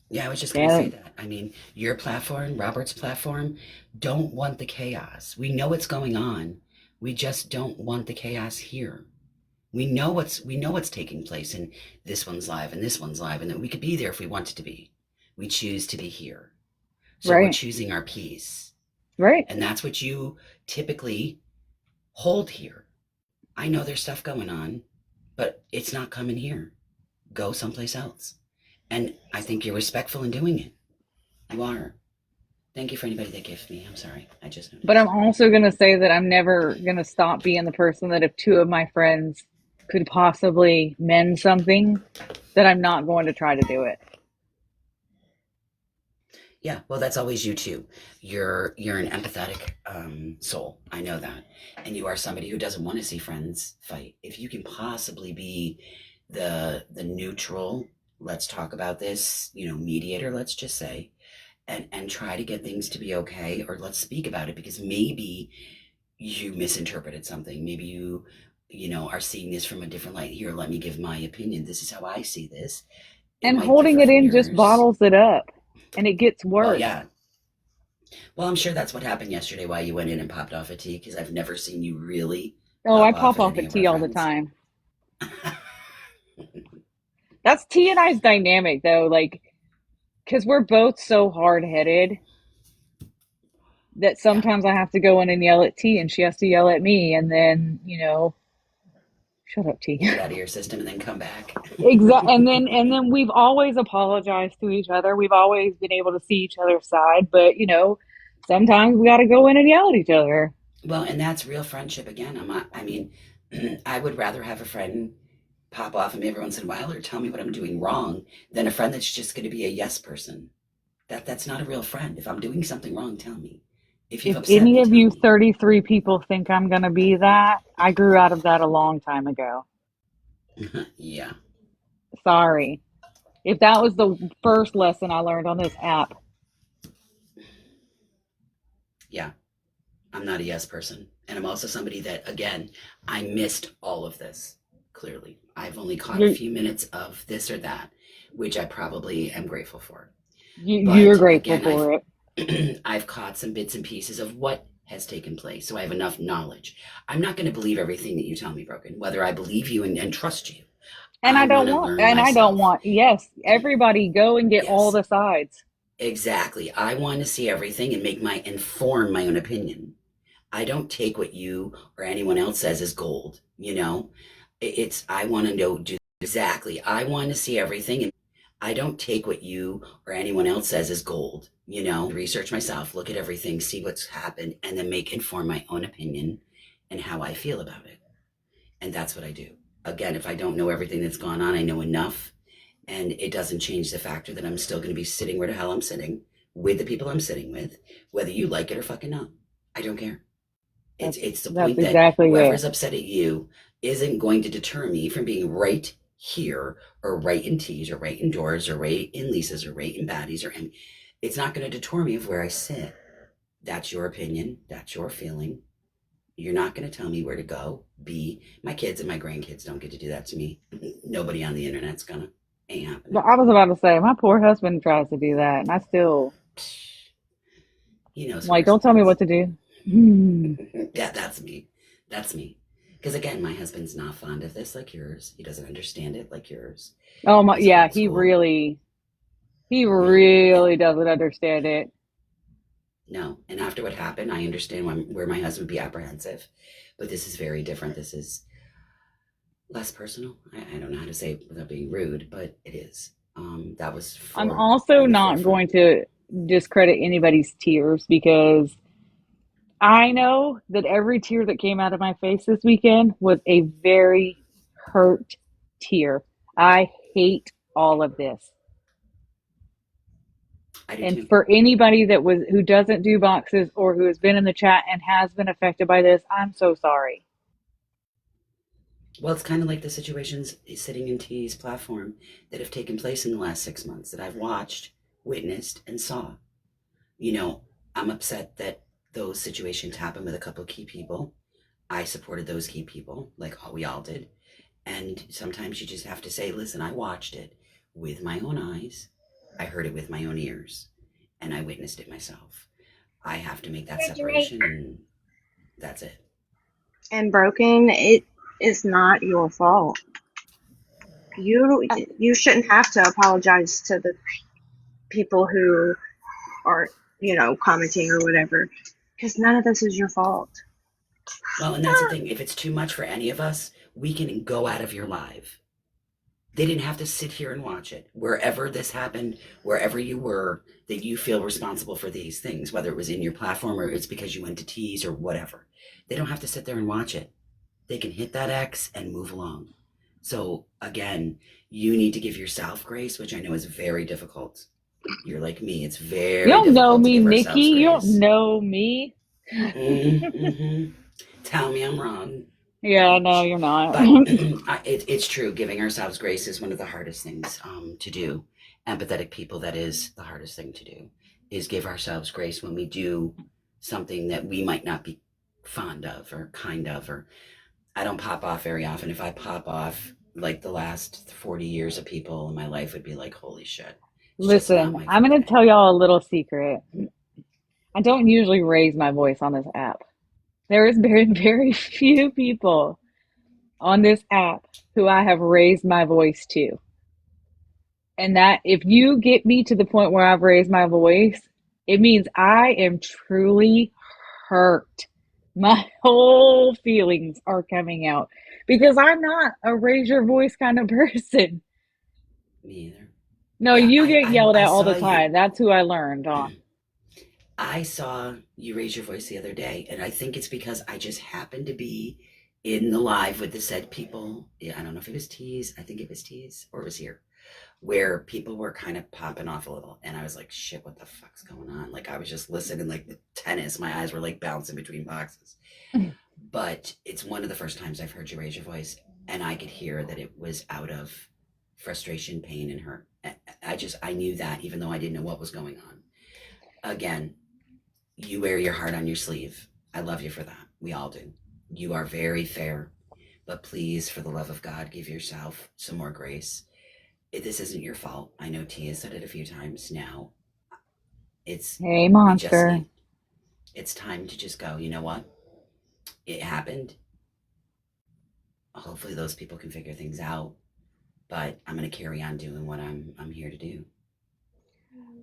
Yeah, I was just going to say And that. I mean, your platform, Robert's platform, don't want the chaos. We know what's going on, We just don't want the chaos here. We know what's taking place, and this one's live and this one's live, and that we could be there if we wanted to be. We choose to be here. So we're Right. choosing our peace. Right. And that's what you typically hold here. I know there's stuff going on, but it's not coming here. Go someplace else. And I think you're respectful in doing it. You are. Thank you for anybody that gifts me. I'm sorry. I just noticed. But I'm also going to say that I'm never going to stop being the person that if two of my friends could possibly mend something, that I'm not going to try to do it. Yeah, well, that's always you too. You're an empathetic soul. I know that, and you are somebody who doesn't want to see friends fight. If you can possibly be the neutral, let's talk about this, mediator, let's just say, and try to get things to be okay, or let's speak about it, because maybe you misinterpreted something. Maybe you are seeing this from a different light. Here, let me give my opinion. This is how I see this. It And might holding differ it from in just yours. bottles it up, and it gets Well, worse. yeah. Well, I'm sure that's what happened yesterday, why you went in and popped off a tea, because I've never seen you really Oh, I pop pop off at off a any of our tea all the friends. time. That's T and I's dynamic, though, like, because we're both so hard-headed that Yeah. sometimes I have to go in and yell at T, and she has to yell at me, and then, shut up, T. Get it out of your system and then come back. Exactly. And then we've always apologized to each other. We've always been able to see each other's side, but sometimes we got to go in and yell at each other. Well, and that's real friendship again. I would rather have a friend pop off at me every once in a while or tell me what I'm doing wrong than a friend that's just going to be a yes person. That's not a real friend. If I'm doing something wrong, tell me. If you've If upset any me, of tell you me. 33 people think I'm going to be that, I grew out of that a long time ago. Yeah. Sorry. If that was the first lesson I learned on this app. Yeah. I'm not a yes person. And I'm also somebody that, again, I missed all of this, clearly. I've only caught a You're, few minutes of this or that, which I probably am grateful for. you're But grateful again, for it. I've caught some bits and pieces of what has taken place. So I have enough knowledge. I'm not going to believe everything that you tell me, Broken, whether I believe you and trust you. And I I want don't to want, learn and I don't myself. want, yes, everybody go and get all Yes, the sides. exactly. I want to see everything and inform my own opinion. I don't take what you or anyone else says as gold, I want to know exactly. I want to see everything, and I don't take what you or anyone else says as gold, research myself, look at everything, see what's happened, and then inform my own opinion and how I feel about it. And that's what I do. Again, if I don't know everything that's gone on, I know enough, and it doesn't change the factor that I'm still going to be sitting where the hell I'm sitting with the people I'm sitting with, whether you like it or fucking not. I don't care. It's the That's point that exactly it. whoever's upset at you isn't going to deter me from being right here or right in T's or right in Doors or right in Lisa's or right in Batty's it's not going to deter me of where I sit. That's your opinion. That's your feeling. You're not going to tell me where to go. My kids and my grandkids don't get to do that to me. Nobody on the internet's gonna. Ain't But happening. I was about to say, my poor husband tries to do that, and I still, He knows like, worse don't tell me things. what to do. Hmm. Yeah, that's me. That's me. Because again, my husband's not fond of this like yours. He doesn't understand it like yours. Oh my, He's yeah, old he No, really doesn't understand it. no. And after what happened, I understand where my husband would be apprehensive. But this is very different. This is less personal. I don't know how to say it without being rude, but it is. That was I'm for also in the not forefront. going to discredit anybody's tears because I know that every tear that came out of my face this weekend was a very hurt tear. I hate all of this. I do And too. for anybody who doesn't do boxes or who has been in the chat and has been affected by this, I'm so sorry. Well, it's kind of like the situations sitting in T's platform that have taken place in the last 6 months that I've watched, witnessed, and saw. I'm upset that those situations happened with a couple of key people. I supported those key people, like we all did. And sometimes you just have to say, listen, I watched it with my own eyes. I heard it with my own ears, and I witnessed it myself. I have to make that separation, and that's it. and broken, it is not your fault. You shouldn't have to apologize to the people who are, commenting or whatever, because none of this is your fault. Well, and that's the thing. If it's too much for any of us, we can go out of your live. They didn't have to sit here and watch it. Wherever this happened, wherever you were, that you feel responsible for these things, whether it was in your platform or it's because you went to tease or whatever. They don't have to sit there and watch it. They can hit that X and move along. So again, you need to give yourself grace, which I know is very difficult. You're like me. It's You very don't know difficult to me, give Nikki. ourselves You don't grace. know me. Mm-hmm. Tell me I'm wrong. Yeah, no, you're not. But it's true. Giving ourselves grace is one of the hardest things to do. Empathetic people, that is the hardest thing to do, is give ourselves grace when we do something that we might not be fond of or kind of. Or I don't pop off very often. If I pop off, like the last 40 years of people in my life would be like, holy shit. It's just not Listen, my I'm going to forte. tell y'all a little secret. I don't usually raise my voice on this app. There is very, very few people on this app who I have raised my voice to. And that if you get me to the point where I've raised my voice, it means I am truly hurt. My whole feelings are coming out because I'm not a raise your voice kind of person. Me either. No, Yeah, you get yelled I at all saw the you. time. That's who I learned on. I saw you raise your voice the other day, and I think it's because I just happened to be in the live with the said people. Yeah, I don't know if it was Tease. I think it was Tease or it was here, where people were kind of popping off a little. And I was like, shit, what the fuck's going on? Like, I was just listening like the tennis. My eyes were like bouncing between boxes. But it's one of the first times I've heard you raise your voice, and I could hear that it was out of frustration, pain, and hurt. I knew that even though I didn't know what was going on. Again, you wear your heart on your sleeve. I love you for that. We all do. You are very fair, but please, for the love of God, give yourself some more grace. This isn't your fault. I know Tia said it a few times now. It's Hey, we just monster. need. It's time to just go. You know what? It happened. Hopefully, those people can figure things out. But I'm gonna carry on doing what I'm here to do.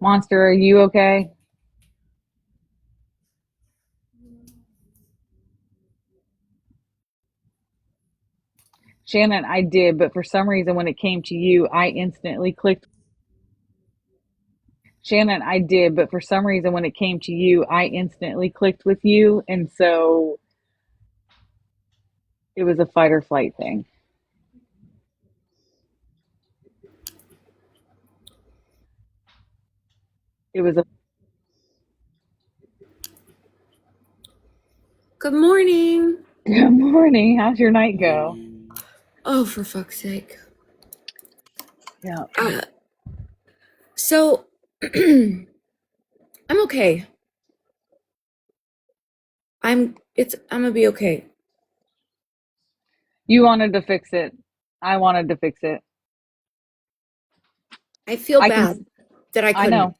Monster, are you okay? Shannon, I did, but for some reason when it came to you, I instantly clicked. Shannon, I did, but for some reason when it came to you, I instantly clicked with you, and so it was a fight or flight thing. It was a Good morning. good morning. How's your night go? Morning. Oh, for fuck's sake. Yeah. So, I'm okay. I'm gonna be okay. You wanted to fix it. I wanted to fix it. I feel I can, bad that I I couldn't. know.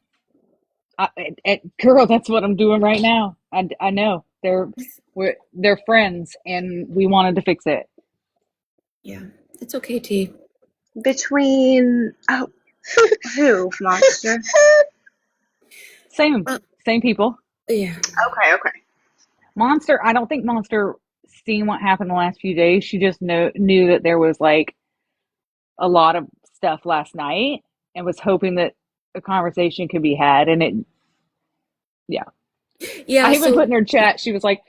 Girl, that's what I'm doing right now. I know. They're friends and we wanted to fix it. Yeah, it's okay, T. Between who, monster? Same, Uh, same people. yeah. Okay. Monster, I don't think Monster seen what happened the last few days. She just knew that there was like a lot of stuff last night and was hoping that a conversation could be had. And yeah. Yeah, I even so put in her chat, she's like,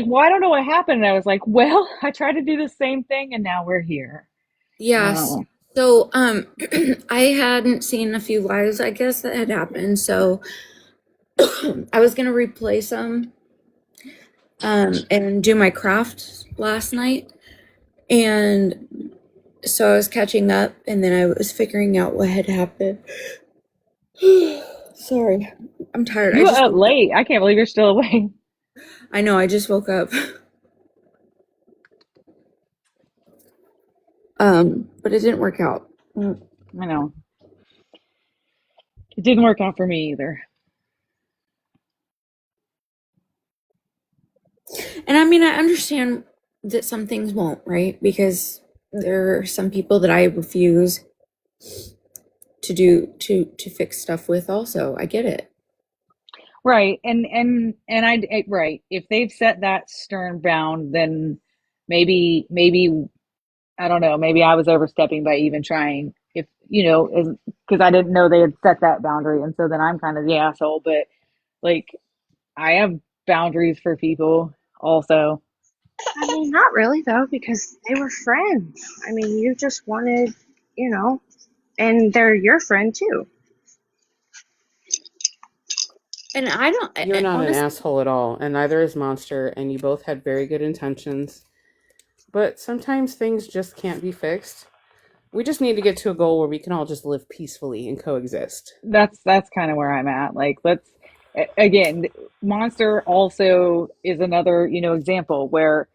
well, I don't know what happened. And I was like, well, I tried to do the same thing and now we're here. yes. Oh, So I hadn't seen a few lives, I guess, that had happened. So I was gonna replay some and do my craft last night. And so I was catching up and then I was figuring out what had happened. Sorry. I'm tired. I you were just up woke up. late. I can't believe you're still awake. I know, I just woke up. But it didn't work out. I know. It didn't work out for me either. And I mean, I understand that some things won't, right? Because there are some people that I refuse to fix stuff with also. I get it. Right. Right. If they've set that stern bound, then maybe I don't know, maybe I was overstepping by even trying, if because I didn't know they had set that boundary, and so then I'm kind of the asshole. But like, I have boundaries for people also. I mean, not really though, because they were friends. I mean, you just wanted, you know, and they're your friend too. And I don't You're not an honestly. asshole at all, and neither is Monster, and you both had very good intentions. But sometimes things just can't be fixed. We just need to get to a goal where we can all just live peacefully and coexist. That's kind of where I'm at. Like, let's again, Monster also is another, example where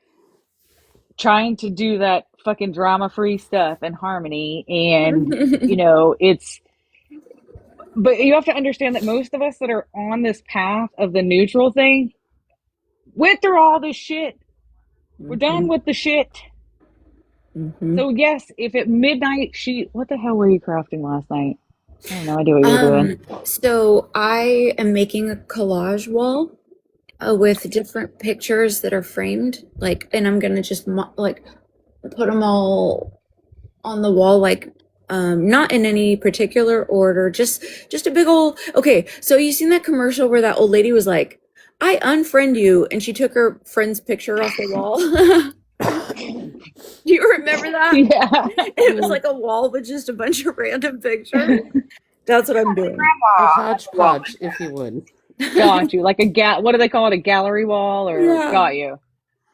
trying to do that fucking drama free stuff and harmony, and it's but you have to understand that most of us that are on this path of the neutral thing went through all this shit. We're done with the shit. Mm-hmm. So yes, if at midnight what the hell were you crafting last night? I have no idea what you were doing. So I am making a collage wall with different pictures that are framed, like, and I'm gonna just like put them all on the wall, like, not in any particular order, just a big old. Okay, so you seen that commercial where that old lady was like, "I unfriend you," and she took her friend's picture off the wall. Do you remember that? Yeah. It was like a wall with just a bunch of random pictures. That's what I'm doing. A Grandma has a wall hodgepodge, like if you would. Got you. Like what do they call it? A gallery wall, or Yeah. got you.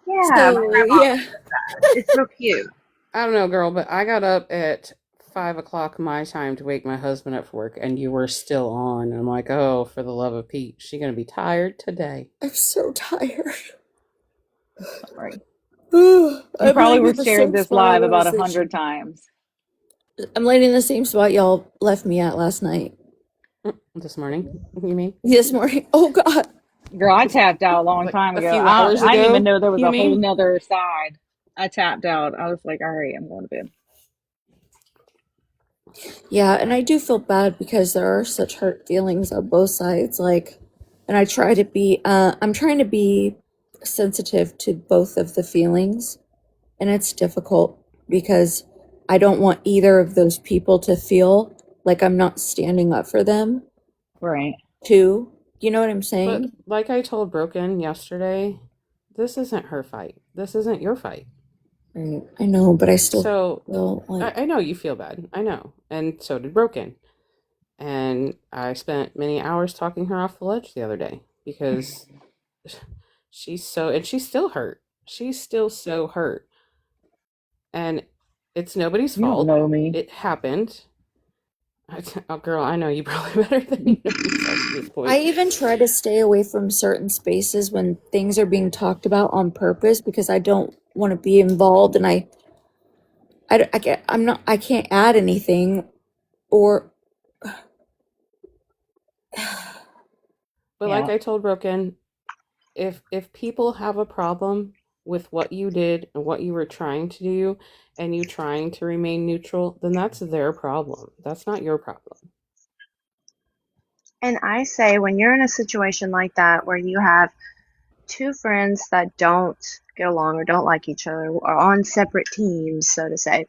that. Yeah, my So grandma yeah. does that. It's so cute. I don't know, girl, but I got up at 5 o'clock my time to wake my husband up for work, and you were still on. I'm like, oh, for the love of Pete, she gonna be tired today. I'm so tired. Right. I'm You probably laying were in the shared same this spot I live about was. 100 times. I'm laying in the same spot y'all left me at last night. This morning, you mean? This morning. Oh God. Girl, I tapped out a long Like time a ago. few I, hours I didn't even ago, know there was you a whole mean? nother side. I tapped out. I was like, all right, I'm going to bed. Yeah, and I do feel bad because there are such hurt feelings on both sides. Like, and I try to be. I'm trying to be sensitive to both of the feelings, and it's difficult because I don't want either of those people to feel like I'm not standing up for them Right. too. You know what I'm But saying? like I told Broken yesterday, this isn't her fight. This isn't your fight. Right. I know, but I still So feel like I know you feel bad. I know. And so did Broken. And I spent many hours talking her off the ledge the other day because and she's still hurt. She's still so hurt. And it's nobody's You don't fault. know me. It happened. Oh, girl, I know you probably better than you know yourself at this I point. even try to stay away from certain spaces when things are being talked about on purpose because I don't want to be involved and I can't add anything or But like Yeah. I told Broken, if people have a problem with what you did and what you were trying to do and you trying to remain neutral, then that's their problem. That's not your problem. And I say, when you're in a situation like that where you have two friends that don't get along or don't like each other or on separate teams, so to say,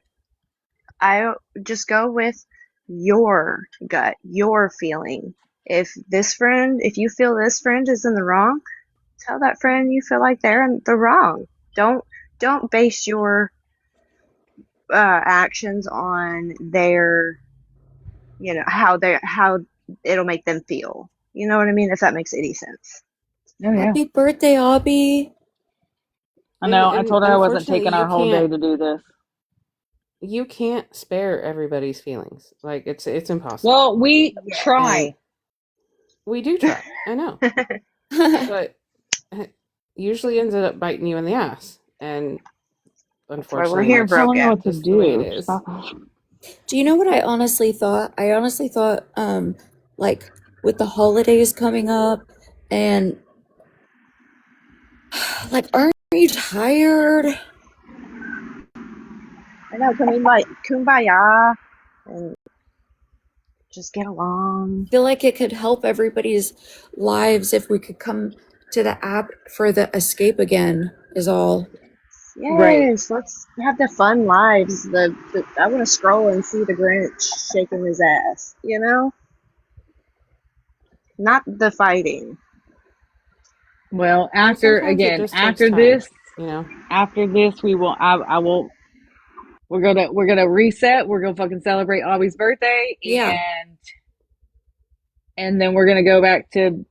I just go with your gut, your feeling. If you feel this friend is in the wrong, tell that friend you feel like they're in the wrong. Don't base your actions on their, how it'll make them feel. You know what I mean? If that makes any sense. Oh, yeah. happy birthday, Abby. I And know. I and told her I wasn't unfortunately taking our whole day to do this. you can't spare everybody's feelings. Like it's impossible. Well, we And try. we do try. I know. But usually ends up biting you in the ass. And That's why we're unfortunately here, Stop telling her broken. what to that's the way it do. is. Stop. Do you know what I honestly thought? I honestly thought like with the holidays coming up and like aren't you tired? I know, can we like kumbaya and just get along? I feel like it could help everybody's lives if we could come to the app for the escape again, is all. Right. Yes, let's have the fun lives. I want to scroll and see the Grinch shaking his ass. You know, not the fighting. Well, And after sometimes it again, just takes time, you know? after this, we will. I will. We're gonna reset. We're gonna fucking celebrate Aubie's birthday, Yeah. and then we're gonna go back to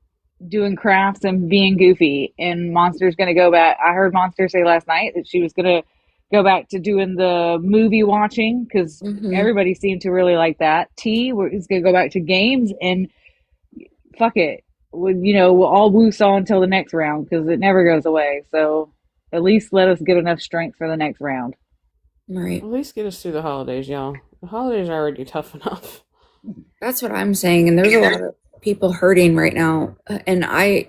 doing crafts and being goofy. And Monster's gonna go back. I heard Monster say last night that she was gonna go back to doing the movie watching because Mm-hmm. everybody seemed to really like that. Is gonna go back to games and fuck it. We'll all woos on until the next round because it never goes away. So at least let us get enough strength for the next round. Right. At least get us through the holidays, y'all. The holidays are already tough enough. That's what I'm saying. And there's a lot of people hurting right now. And I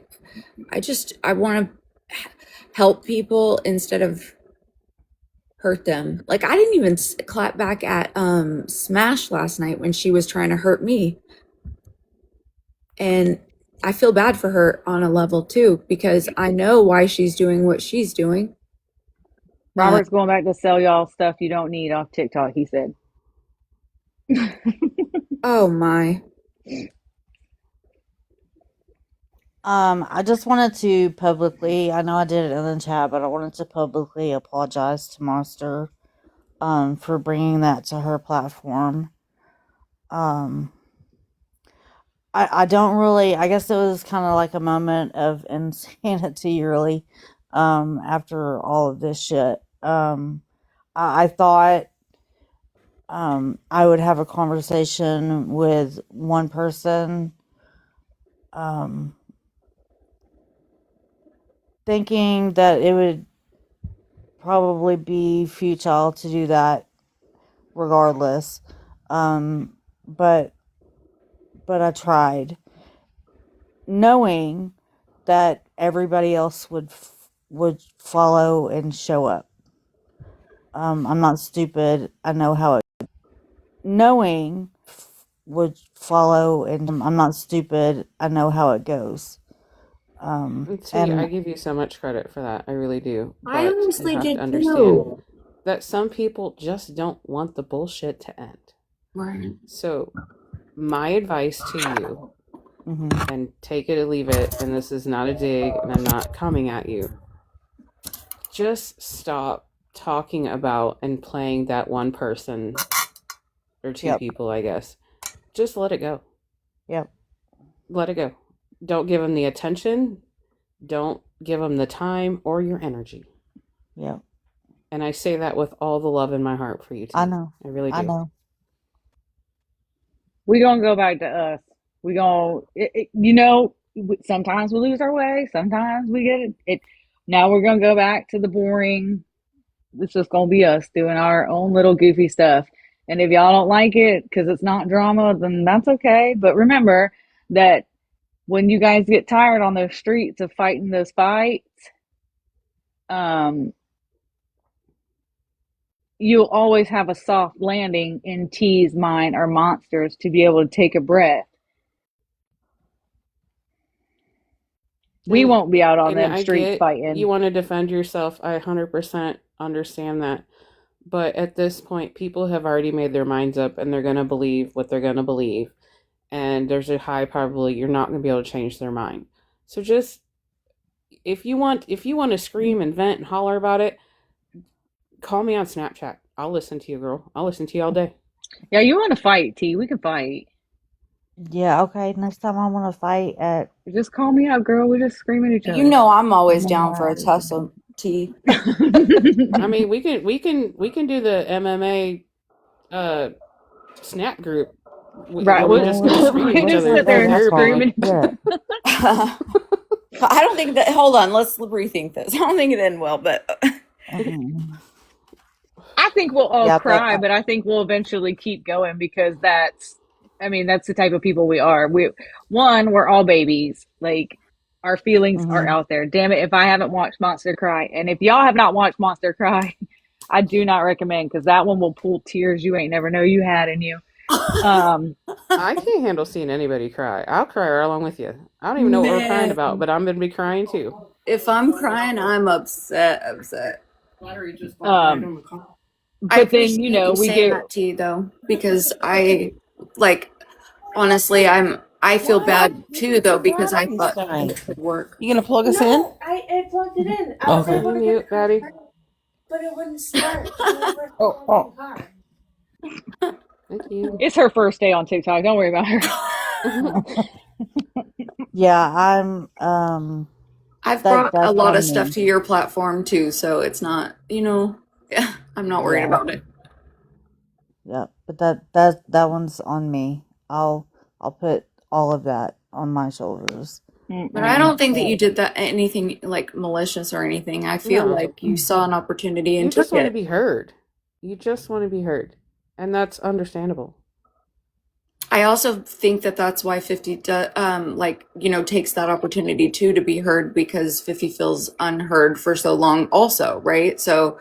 want to help people instead of hurt them. Like I didn't even clap back at Smash last night when she was trying to hurt me. And I feel bad for her on a level too because I know why she's doing what she's doing. Robert's going back to sell y'all stuff you don't need off TikTok, he said. Oh my. I just wanted to publicly, I know I did it in the chat, but I wanted to publicly apologize to Monster, for bringing that to her platform. I don't really, I guess it was kind of like a moment of insanity, really, after all of this shit. I thought, I would have a conversation with one person, thinking that it would probably be futile to do that regardless. But I tried, knowing that everybody else would follow and show up. I'm not stupid. I know how it. Knowing would follow, and I'm not stupid. I know how it goes. And see, I And give you so much credit for that. I really do. I But you honestly have to did understand too. that some people just don't want the bullshit to end. Right. So, my advice to you, mhm. and take it or leave it, and this is not a dig, and I'm not coming at you, just stop talking about and playing that one person or two Yep. people, I guess. Just let it go. Yep. Let it go. Don't give them the attention. Don't give them the time or your energy. Yep. And I say that with all the love in my heart for you, T. I know. I really do. I know. We gonna go back to us. We gonna, sometimes we lose our way. Sometimes we get it. Now we're gonna go back to the boring. It's just gonna be us doing our own little goofy stuff. And if y'all don't like it because it's not drama, then that's okay. But remember that when you guys get tired on those streets of fighting those fights, um, you'll always have a soft landing in T's mind or Monsters to be able to take a breath. We And won't be out on and them I streets get fighting. you want to defend yourself. I 100% understand that. But at this point, people have already made their minds up and they're going to believe what they're going to believe. And there's a high probability you're not going to be able to change their mind. So just if you want to scream and vent and holler about it, call me on Snapchat. I'll listen to you, girl. I'll listen to you all day. Yeah, you want to fight, T? We can fight. Yeah. Okay. Next time I want to fight at. Just call me up, girl. We just scream at each You other. know I'm always I'm down for a alright. tussle, T. I mean, we can do the MMA snap group Right. where we We'll, just go scream at we each just other sit for there and therapy. scream. Yeah. I don't think that. Hold on, let's rethink this. I don't think it ended well, but Mhm. I think we'll all Yeah. cry, but I think we'll eventually keep going because that's the type of people we are. We're all babies. Like our feelings are Mhm. out there. Damn it, if I haven't watched Monster cry, and if y'all have not watched Monster cry, I do not recommend, because that one will pull tears you ain't never know you had in you. I can't handle seeing anybody cry. I'll cry right along with you. I don't even know what we're crying about, but I'm gonna be crying too. If I'm crying, I'm upset. Um, I but then, appreciate you we saying get, that, T, though, because honestly, I feel bad too, though, because I thought it could work. You gonna plug us in? I plugged it in. I was Can you mute, Patty? But it wouldn't start. Oh. Thank you. it's her first day on TikTok. Don't worry about her. Yeah, I've that's brought a lot on of stuff me. to your platform too, so it's not, I'm not worried Yeah. about it. Yeah, but that one's on me. I'll put all of that on my shoulders. But I don't think that you did that anything like malicious or anything. I feel No. like you saw an opportunity and You just took want to it. be heard. You just want to be heard, and that's understandable. I also think that that's why 50 takes that opportunity too to be heard, because 50 feels unheard for so long also, right? So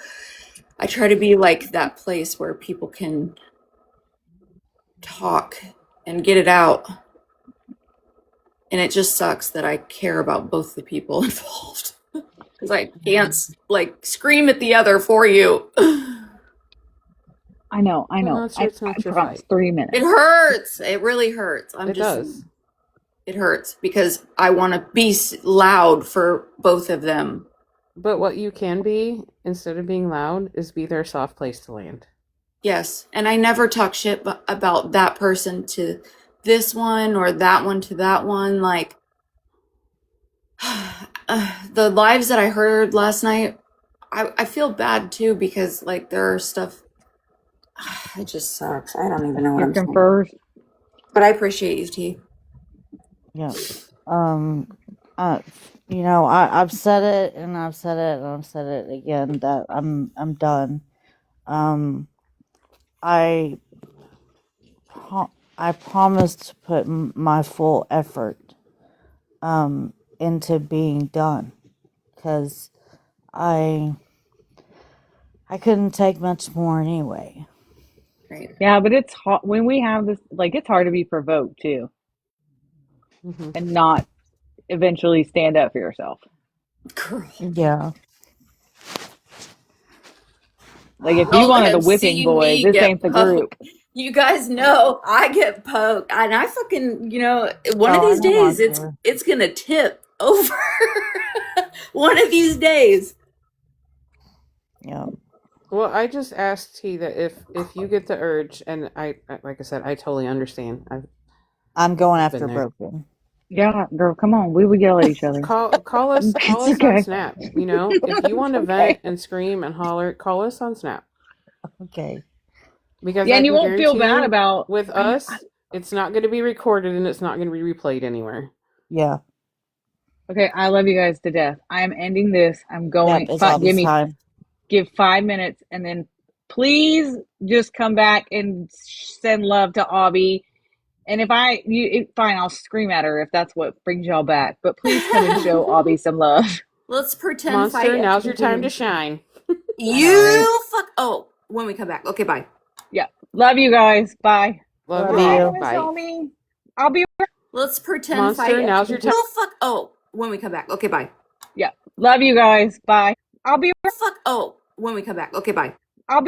I try to be like that place where people can talk and get it out. And it just sucks that I care about both the people involved, because I can't scream at the other for you. I know. Well, it's I not your promise, fight. 3 minutes. It hurts. It really hurts. It does. It hurts because I want to be loud for both of them. But what you can be, instead of being loud, is be their soft place to land. Yes. And I never talk shit about that person to this one or that one to that one. Like, the lives that I heard last night, I feel bad too, because there are stuff. It just sucks. I don't even know what I'm saying. First. But I appreciate you, T. Yeah. I've said it and I've said it and I've said it again that I'm done. I promised to put my full effort into being done, because I couldn't take much more anyway. Right. Yeah, but it's hard when we have this. It's hard to be provoked too, and not eventually stand up for yourself. Girl. Yeah. If you wanted a have whipping seen boy, me this get ain't the group. poked. You guys know I get poked, and I fucking, one of Oh, I these know, days Monster. it's gonna tip over. One of these days. Yeah. Well, I just asked T that if you get the urge, and I like I said, I totally understand. I'm going been after there. Broken. Yeah, girl, come on. We would yell at each other. Call us It's on okay. Snap. If you want to vent and scream and holler, call us on Snap. Okay. Because Yeah, I and you can won't feel guarantee bad you, about with us, it's not going to be recorded and it's not going to be replayed anywhere. Yeah. Okay, I love you guys to death. I'm ending this. I'm going. Yep, it's time. Give 5 minutes, and then please just come back and send love to Abby. And fine, I'll scream at her if that's what brings y'all back. But please come and show Abby some love. Let's pretend Monster, now's your time to shine. You fuck. Oh, when we come back. Okay, bye. Yeah, love you guys. Bye. Love you. Bye. I'll be. Let's pretend Monster, now's your time. You fuck. Oh, when we come back. Okay, bye. Yeah, love you guys. Bye. I'll be. Fuck. Oh, when we come back. Okay, bye. I'll be.